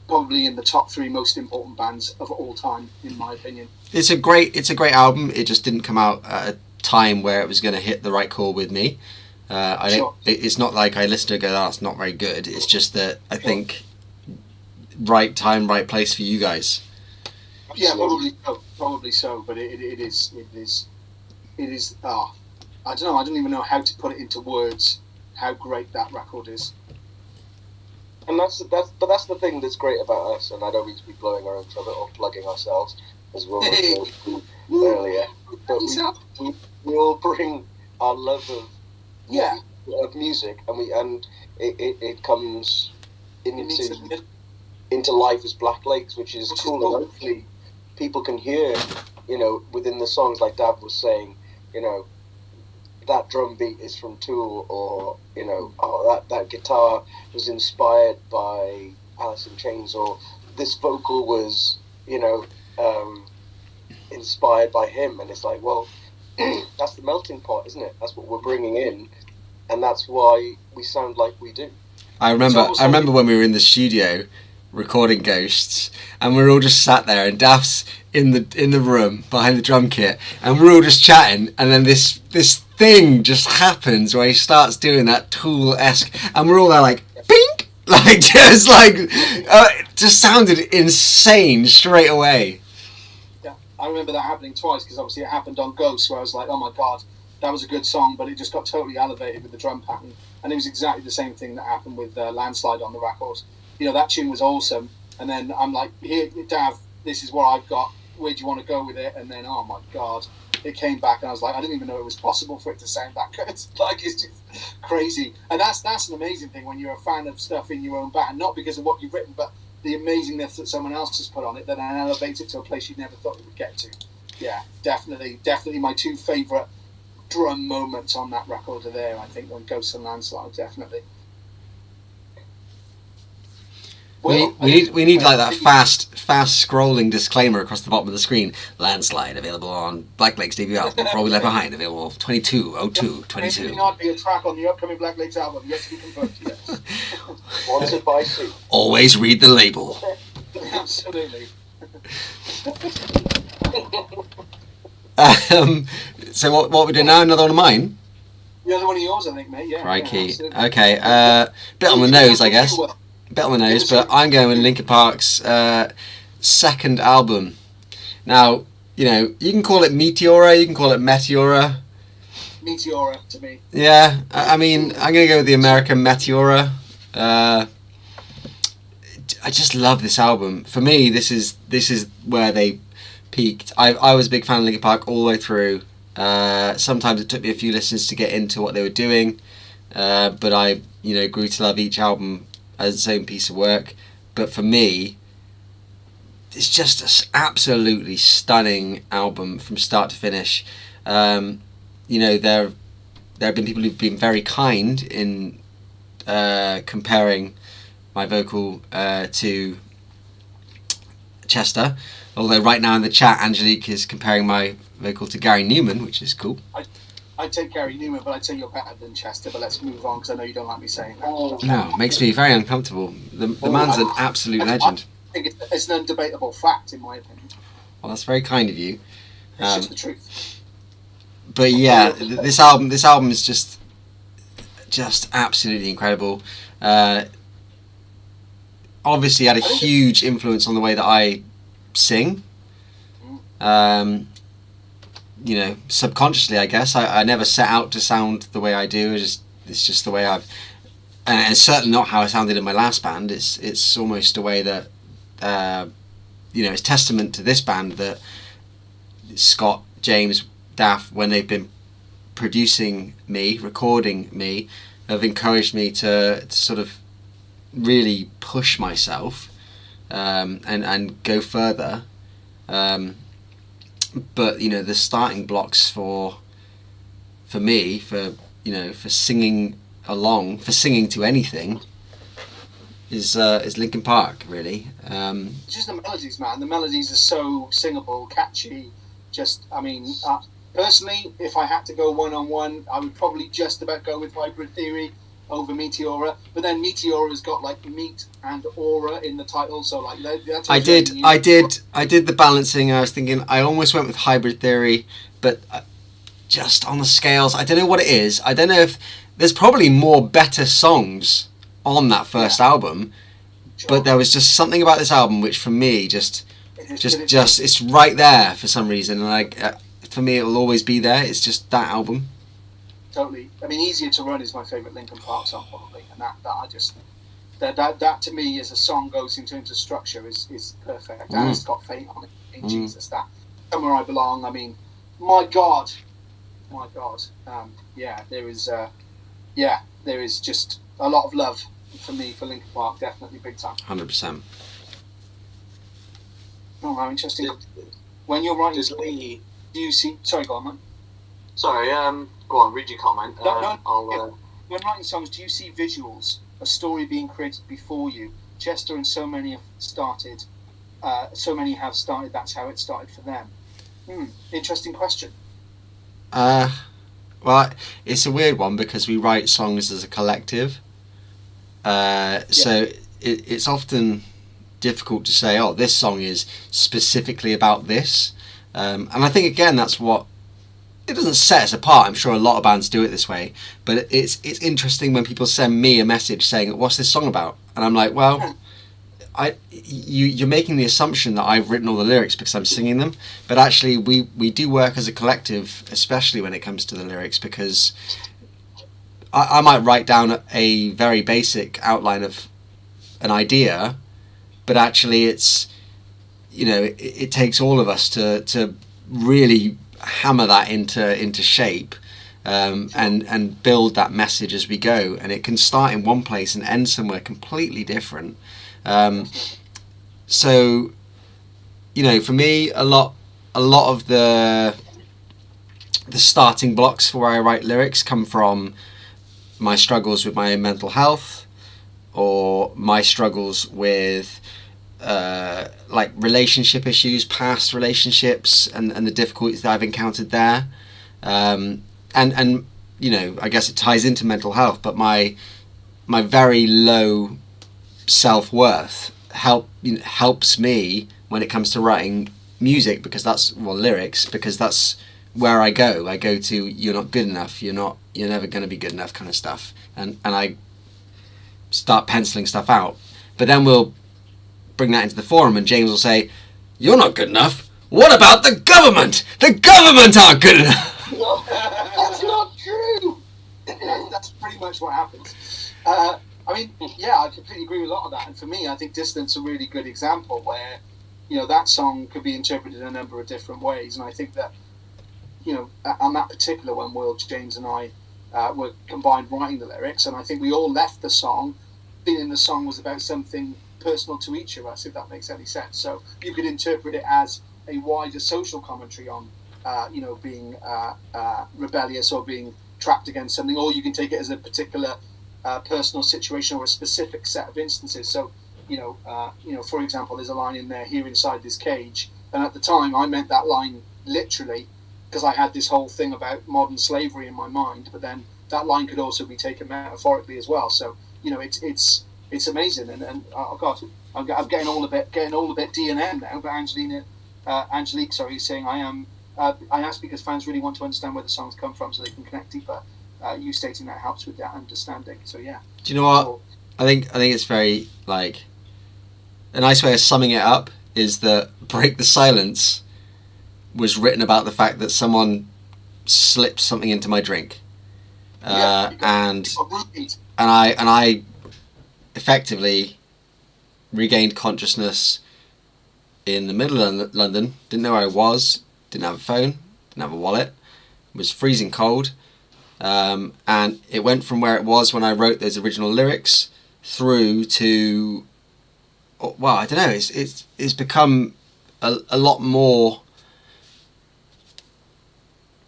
Speaker 2: probably in the top 3 most important bands of all time, in my opinion. It's a great
Speaker 1: album. It just didn't come out at a time where it was going to hit the right chord with me. It's not like I listen to it and go, "Oh, it's not very good." It's just that I think right time, right place for you guys.
Speaker 2: Yeah, probably so. But it is. I don't know. I don't even know how to put it into words. How great that record is.
Speaker 3: And that's the thing that's great about us. And I don't mean to be blowing our own trumpet or plugging ourselves, as we were earlier. But we all bring our love of music, and it comes into life as Black Lakes, which is cool. And hopefully people can hear, within the songs, like Dav was saying, that drum beat is from Tool, or that guitar was inspired by Alice in Chains, or this vocal was inspired by him. And it's like, well, that's the melting pot, isn't it? That's what we're bringing in, and that's why we sound like we do.
Speaker 1: I remember when we were in the studio recording Ghosts, and we're all just sat there, and Daft's in the room behind the drum kit, and we're all just chatting, and then this thing just happens where he starts doing that Tool-esque, and we're all there like, bink, like just like it just sounded insane straight away.
Speaker 2: Yeah, I remember that happening twice, because obviously it happened on Ghosts, where I was like, oh my god, that was a good song, but it just got totally elevated with the drum pattern. And it was exactly the same thing that happened with Landslide on the record. That tune was awesome, and then I'm like, here, Dav, this is what I've got, where do you want to go with it? And then, oh my god, it came back, and I was like, I didn't even know it was possible for it to sound that good. Like, it's just crazy. And that's an amazing thing when you're a fan of stuff in your own band, not because of what you've written, but the amazingness that someone else has put on it that then elevates it to a place you never thought it would get to. Yeah, definitely my 2 favourite drum moments on that record are there, I think, on Ghosts and Landslide, definitely.
Speaker 1: We need like that fast scrolling disclaimer across the bottom of the screen. Landslide available on Black Lake's debut album. For All We Left Behind available 22/02/22.
Speaker 2: Maybe not be a track on the upcoming Black Lake's album. Yet to be confirmed. Yes.
Speaker 3: Sponsored by Soup.
Speaker 1: Always read the label.
Speaker 2: Absolutely.
Speaker 1: So what we do now? Another one of mine.
Speaker 2: The other one of yours, I think, mate. Yeah.
Speaker 1: Crikey.
Speaker 2: Yeah,
Speaker 1: Okay. Bit on the nose, I guess. Bit on the nose, but I'm going with Linkin Park's second album. Now, you can call it Meteora, you can call it Meteora.
Speaker 2: Meteora to me.
Speaker 1: Yeah, I mean, I'm going to go with the American Meteora. I just love this album. For me, this is where they peaked. I was a big fan of Linkin Park all the way through. Sometimes it took me a few listens to get into what they were doing, but I grew to love each album as its own piece of work. But for me, it's just an absolutely stunning album from start to finish. There have been people who've been very kind in comparing my vocal to Chester, although right now in the chat Angelique is comparing my vocal to Gary Newman, which is cool.
Speaker 2: I'd take Gary Newman, but I'd say you're better than Chester. But let's move on because I know you don't like me saying that.
Speaker 1: No, it makes me very uncomfortable. The man's an absolute legend.
Speaker 2: I think it's an undebatable fact, in my opinion.
Speaker 1: Well, that's very kind of you.
Speaker 2: It's just the truth.
Speaker 1: But yeah, this album is just absolutely incredible. Obviously had a huge influence on the way that I sing. Subconsciously, I guess. I never set out to sound the way I do. It's just the way I've, and it's certainly not how I sounded in my last band. It's almost a way that, it's testament to this band that Scott, James, Daff, when they've been producing me, recording me, have encouraged me to sort of really push myself and go further. But the starting blocks for me for singing along, for singing to anything is Linkin Park, really.
Speaker 2: Just the melodies, man. The melodies are so singable, catchy. Personally, if I had to go one-on-one, I would probably just about go with Hybrid Theory over Meteora. But then Meteora's got like meat and aura in the title, so like that's.
Speaker 1: I did the balancing. I was thinking I almost went with Hybrid Theory, but just on the scales, I don't know what it is. I don't know if there's probably more better songs on that first album,
Speaker 2: Sure.
Speaker 1: but there was just something about this album which, for me, just it's right there for some reason, and for me, it will always be there. It's just that album.
Speaker 2: Totally. I mean, Easier to Run is my favourite Linkin Park song, probably, and that to me, as a song goes in terms of structure, is perfect. And it's got Fate on it. Jesus, that Somewhere I Belong. I mean, my God. There is just a lot of love for me for Linkin Park, definitely big time.
Speaker 1: 100%.
Speaker 2: Oh, how interesting. When you're writing, do you see? Sorry, go on, man.
Speaker 4: Sorry, go on, read your comment.
Speaker 2: When writing songs, do you see visuals, a story being created before you? Chester and so many have started. That's how it started for them. Interesting question.
Speaker 1: Well, it's a weird one because we write songs as a collective. So it's often difficult to say, oh, this song is specifically about this. And I think, again, that's what... It doesn't set us apart. I'm sure a lot of bands do it this way. But it's interesting when people send me a message saying, what's this song about? And I'm like, well... You're making the assumption that I've written all the lyrics because I'm singing them, but actually we do work as a collective, especially when it comes to the lyrics, because I might write down a very basic outline of an idea, but actually it's it takes all of us to really hammer that into shape and build that message as we go, and it can start in one place and end somewhere completely different. So, for me, a lot of the starting blocks for where I write lyrics come from my struggles with my own mental health, or my struggles with like relationship issues, past relationships, and the difficulties that I've encountered there. And you know, I guess it ties into mental health, but my very low self-worth helps me when it comes to writing music, because that's, well, lyrics, because that's where I go to you're not good enough, you're never going to be good enough kind of stuff, and I start penciling stuff out. But then we'll bring that into the forum and James will say, you're not good enough, what about the government aren't good enough.
Speaker 2: That's not true. That's pretty much what happens. I mean, yeah, I completely agree with a lot of that. And for me, I think Distance is a really good example where, you know, that song could be interpreted in a number of different ways. And I think that, you know, on that particular one, Will, James and I were combined writing the lyrics. And I think we all left the song feeling the song was about something personal to each of us, if that makes any sense. So you could interpret it as a wider social commentary on, you know, being rebellious or being trapped against something, or you can take it as a particular personal situation or a specific set of instances. So, you know, for example, there's a line in there, here inside this cage, and at the time I meant that line literally because I had this whole thing about modern slavery in my mind, but then that line could also be taken metaphorically as well. So, you know, it's amazing, and oh god, I'm getting all a bit D&M now. But Angelique, sorry, is saying I ask because fans really want to understand where the songs come from so they can connect deeper. You stating that helps with that understanding. So yeah.
Speaker 1: Do you know what? I think it's very, like, a nice way of summing it up is that Break the Silence was written about the fact that someone slipped something into my drink, and I effectively regained consciousness in the middle of London. Didn't know where I was. Didn't have a phone. Didn't have a wallet. It was freezing cold, and it went from where it was when I wrote those original lyrics through to, well, I don't know. It's become a lot more.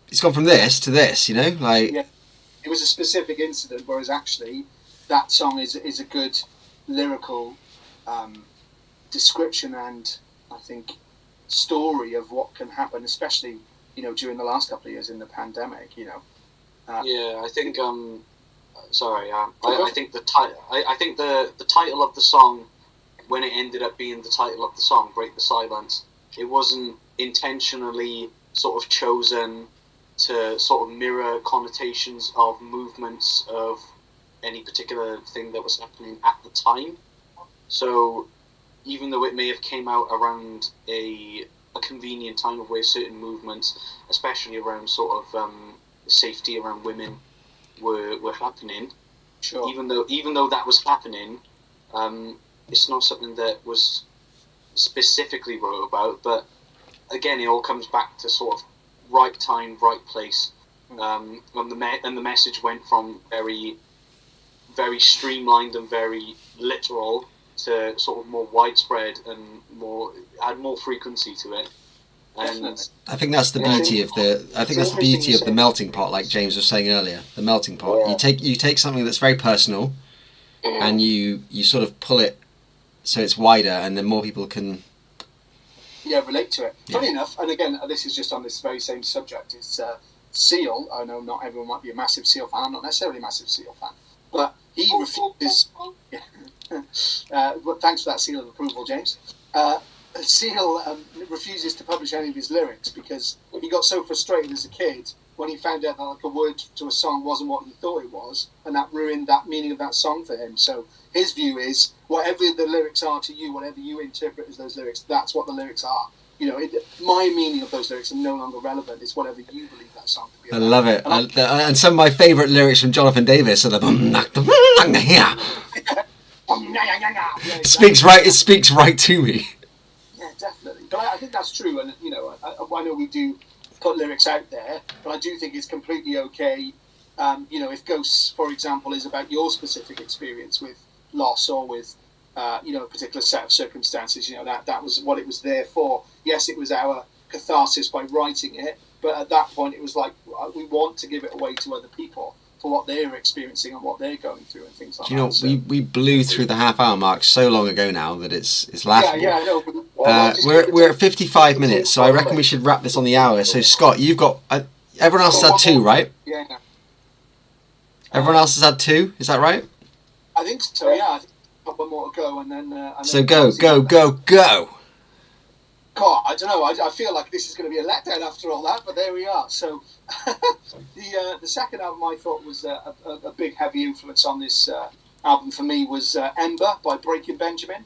Speaker 1: It's gone from this to this, you know, like.
Speaker 2: Yeah. It was a specific incident, whereas actually that song is a good lyrical description and, I think, story of what can happen, especially, you know, during the last couple of years in the pandemic, you know.
Speaker 4: Yeah, I think I think the title of the song, when it ended up being the title of the song, Break the Silence, it wasn't intentionally sort of chosen to sort of mirror connotations of movements of any particular thing that was happening at the time. So even though it may have came out around a convenient time of where certain movements, especially around sort of safety around women, were happening,
Speaker 2: Sure.
Speaker 4: even though that was happening, it's not something that was specifically wrote about. But again, it all comes back to sort of right time, right place, and the message went from very, very streamlined and very literal to sort of more widespread and had more frequency to it. And
Speaker 1: I think that's the beauty of the melting pot, like James was saying earlier. The melting pot.
Speaker 3: Yeah.
Speaker 1: You take something that's very personal, and you sort of pull it so it's wider, and then more people can.
Speaker 2: Yeah, relate to it.
Speaker 1: Yeah.
Speaker 2: Funny enough, and again, this is just on this very same subject, it's Seal. I know not everyone might be a massive Seal fan. I'm not necessarily a massive Seal fan. But he refuses... thanks for that seal of approval, James. Seal refuses to publish any of his lyrics because he got so frustrated as a kid when he found out that like a word to a song wasn't what he thought it was, and that ruined that meaning of that song for him. So his view is, whatever the lyrics are to you, whatever you interpret as those lyrics, that's what the lyrics are. You know, my meaning of those lyrics are no longer relevant. It's whatever you believe that song to be about.
Speaker 1: I love it. And some of my favourite lyrics from Jonathan Davis are the It speaks right to me.
Speaker 2: Yeah, definitely. But I think that's true, and you know, I know we do put lyrics out there, but I do think it's completely okay. You know, if Ghosts, for example, is about your specific experience with loss or with you know, a particular set of circumstances, you know, that was what it was there for. Yes, it was our catharsis by writing it, but at that point it was like, we want to give it away to other people. for what they're experiencing and what they're going through and things like
Speaker 1: Do you know,
Speaker 2: that. So,
Speaker 1: we blew through the half-hour mark so long ago now that it's laughable.
Speaker 2: I know. But
Speaker 1: We're at 55 minutes, so I reckon we should wrap this on the hour. So Scott, you've got everyone else has had 2, right?
Speaker 2: Yeah.
Speaker 1: Everyone else has had 2. Is that right?
Speaker 2: I think so. Yeah, I think I've got one more to go, and then.
Speaker 1: So go.
Speaker 2: God, I don't know. I feel like this is going to be a letdown after all that, but there we are. So, the second album I thought was a big, heavy influence on this album for me was Ember by Breaking Benjamin.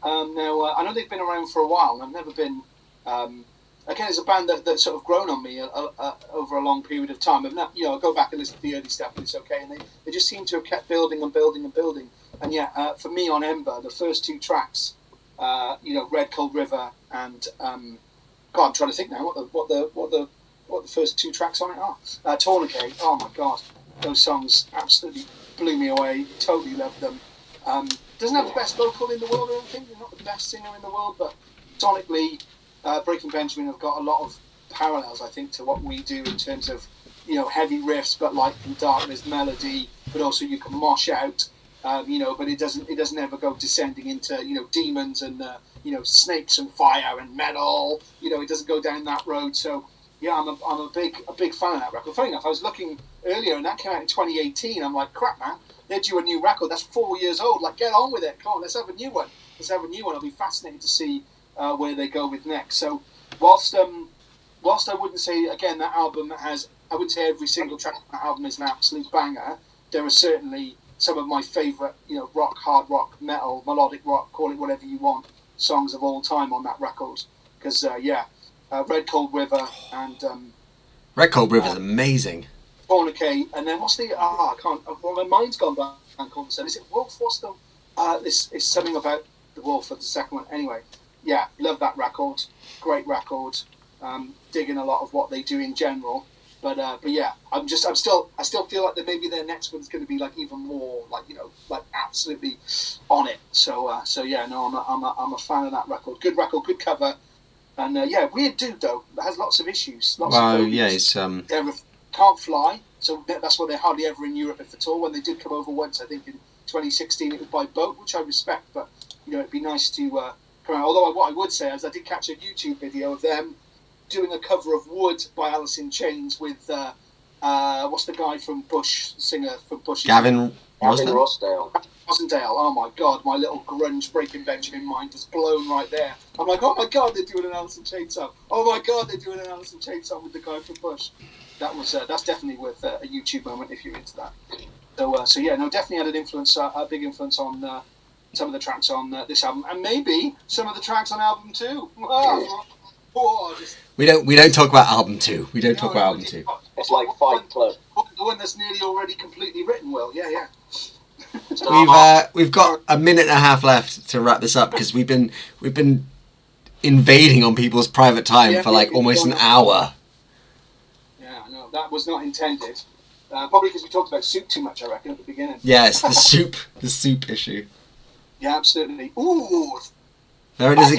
Speaker 2: Now, I know they've been around for a while, and I've never been. Again, it's a band that's sort of grown on me over a long period of time. I've not, I go back and listen to the early stuff, and it's okay. And they just seem to have kept building and building and building. And yeah, for me on Ember, the first 2 tracks. Red Cold River and God, I'm trying to think now what the first 2 tracks on it are. Tourniquet. Oh my God, those songs absolutely blew me away. Totally loved them. Doesn't have the best vocal in the world, I don't think. He's not the best singer in the world, but sonically, Breaking Benjamin have got a lot of parallels, I think, to what we do in terms of heavy riffs, but light and darkness, melody, but also you can mosh out. But it doesn't ever go descending into demons and snakes and fire and metal. It doesn't go down that road. So yeah, I'm a big fan of that record. Funny enough, I was looking earlier and that came out in 2018. I'm like, crap, man, they're due a new record. That's 4 years old. Like, get on with it. Come on, let's have a new one. I'll be fascinated to see where they go with next. So whilst I wouldn't say again that album has, I wouldn't say every single track on that album is an absolute banger. There are certainly some of my favourite, rock, hard rock, metal, melodic rock, call it whatever you want, songs of all time on that record. Because, Red Cold River and...
Speaker 1: Red Cold River is amazing.
Speaker 2: Tourniquet, and then what's the... I can't... Well, my mind's gone blank on this. Is it Wolf? What's the... This is something about the Wolf for the second one. Anyway, yeah, love that record. Great record. Digging a lot of what they do in general. But yeah, I still feel like that maybe their next one's going to be like even more like absolutely on it. So yeah, no, I'm a fan of that record. Good record, good cover, and weird dude though. It has lots of issues.
Speaker 1: It's
Speaker 2: can't fly, so that's why they're hardly ever in Europe if at all. When they did come over once, I think in 2016 it was by boat, which I respect. But it'd be nice to come out. Although what I would say is I did catch a YouTube video of them doing a cover of Wood by Alice in Chains with what's the guy from Bush, singer from Bush?
Speaker 1: Gavin
Speaker 3: Rossdale.
Speaker 2: Oh my God, my little grunge Breaking Benjamin mind was blown right there. I'm like, oh my God, they're doing an Alice in Chains song. Oh my God, they're doing an Alice in Chains song with the guy from Bush. That's definitely worth a YouTube moment if you're into that. So yeah, no, definitely had an influence, a big influence on some of the tracks on this album, and maybe some of the tracks on album 2.
Speaker 1: We don't talk about album 2. We don't talk about album 2.
Speaker 3: It's like Fight Club.
Speaker 2: The one that's nearly already completely written. Well, yeah.
Speaker 1: We've got a minute and a half left to wrap this up because we've been invading on people's private time for like almost an hour.
Speaker 2: Yeah, I know that was not intended. Probably because we talked about soup too much, I reckon, at the beginning.
Speaker 1: Yes, the soup issue.
Speaker 2: Yeah, absolutely. Ooh.
Speaker 1: There it is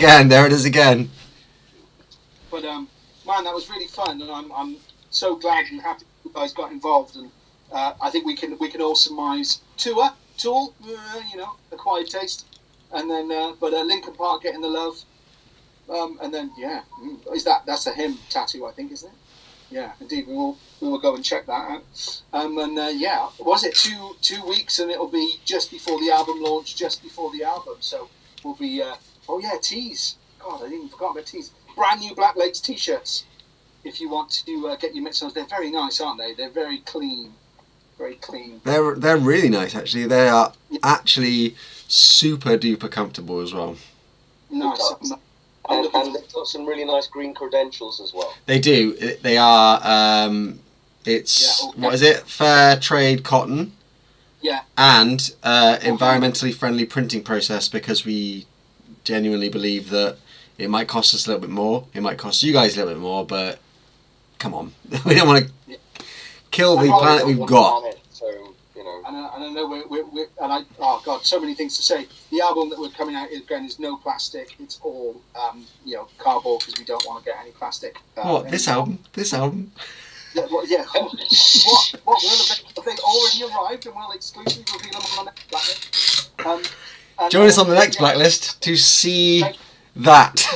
Speaker 1: again.
Speaker 2: But man, that was really fun, and I'm so glad and happy you guys got involved. And I think we can all surmise Tool, Acquired Taste, and then Linkin Park Getting the Love, and then that's a hymn tattoo, I think, isn't it? Yeah, indeed. We will go and check that out. Was it 2 weeks, and it'll be just before the album launch, just before the album. So we'll be tees. God, I didn't even forget about tees. Brand new Blacklist t-shirts. If you want to get your mix-ons, they're very nice, aren't they? They're very clean. Very clean.
Speaker 1: They're really nice, actually. They are actually super duper comfortable as well.
Speaker 2: Nice.
Speaker 3: And they've got some really nice green credentials as well.
Speaker 1: They do. They are. What is it? Fair trade cotton.
Speaker 2: Yeah.
Speaker 1: And environmentally friendly printing process, because we genuinely believe that it might cost us a little bit more. It might cost you guys a little bit more, but come on, we don't want to kill the planet we've got.
Speaker 2: And I know oh God, so many things to say. The album that we're coming out again is no plastic. It's all cardboard, because we don't want to get any plastic.
Speaker 1: This album?
Speaker 2: Yeah, what have they already arrived and we'll exclusively reveal them on the next Blacklist?
Speaker 1: Join us on the next Blacklist to see that.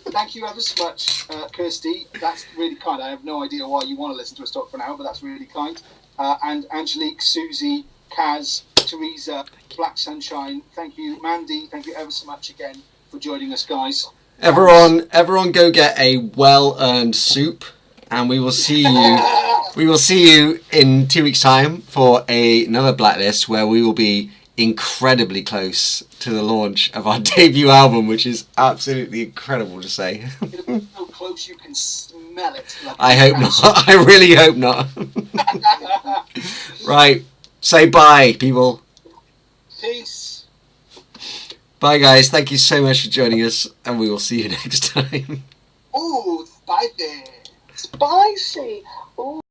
Speaker 2: Thank you ever so much, Kirsty. That's really kind. I have no idea why you want to listen to us talk for an hour, but that's really kind. And Angelique, Susie, Kaz, Teresa, Black Sunshine, thank you. Mandy, thank you ever so much again for joining us, guys.
Speaker 1: Everyone go get a well-earned soup, and we will see you. We will see you in 2 weeks' time for another Blacklist where we will be incredibly close to the launch of our debut album, which is absolutely incredible to say.
Speaker 2: It'll be so close you can smell it. Like
Speaker 1: I hope not. I really hope not. Right. Say bye, people.
Speaker 2: Peace.
Speaker 1: Bye, guys. Thank you so much for joining us, and we will see you next time.
Speaker 2: Ooh, spicy.
Speaker 3: Spicy. Ooh.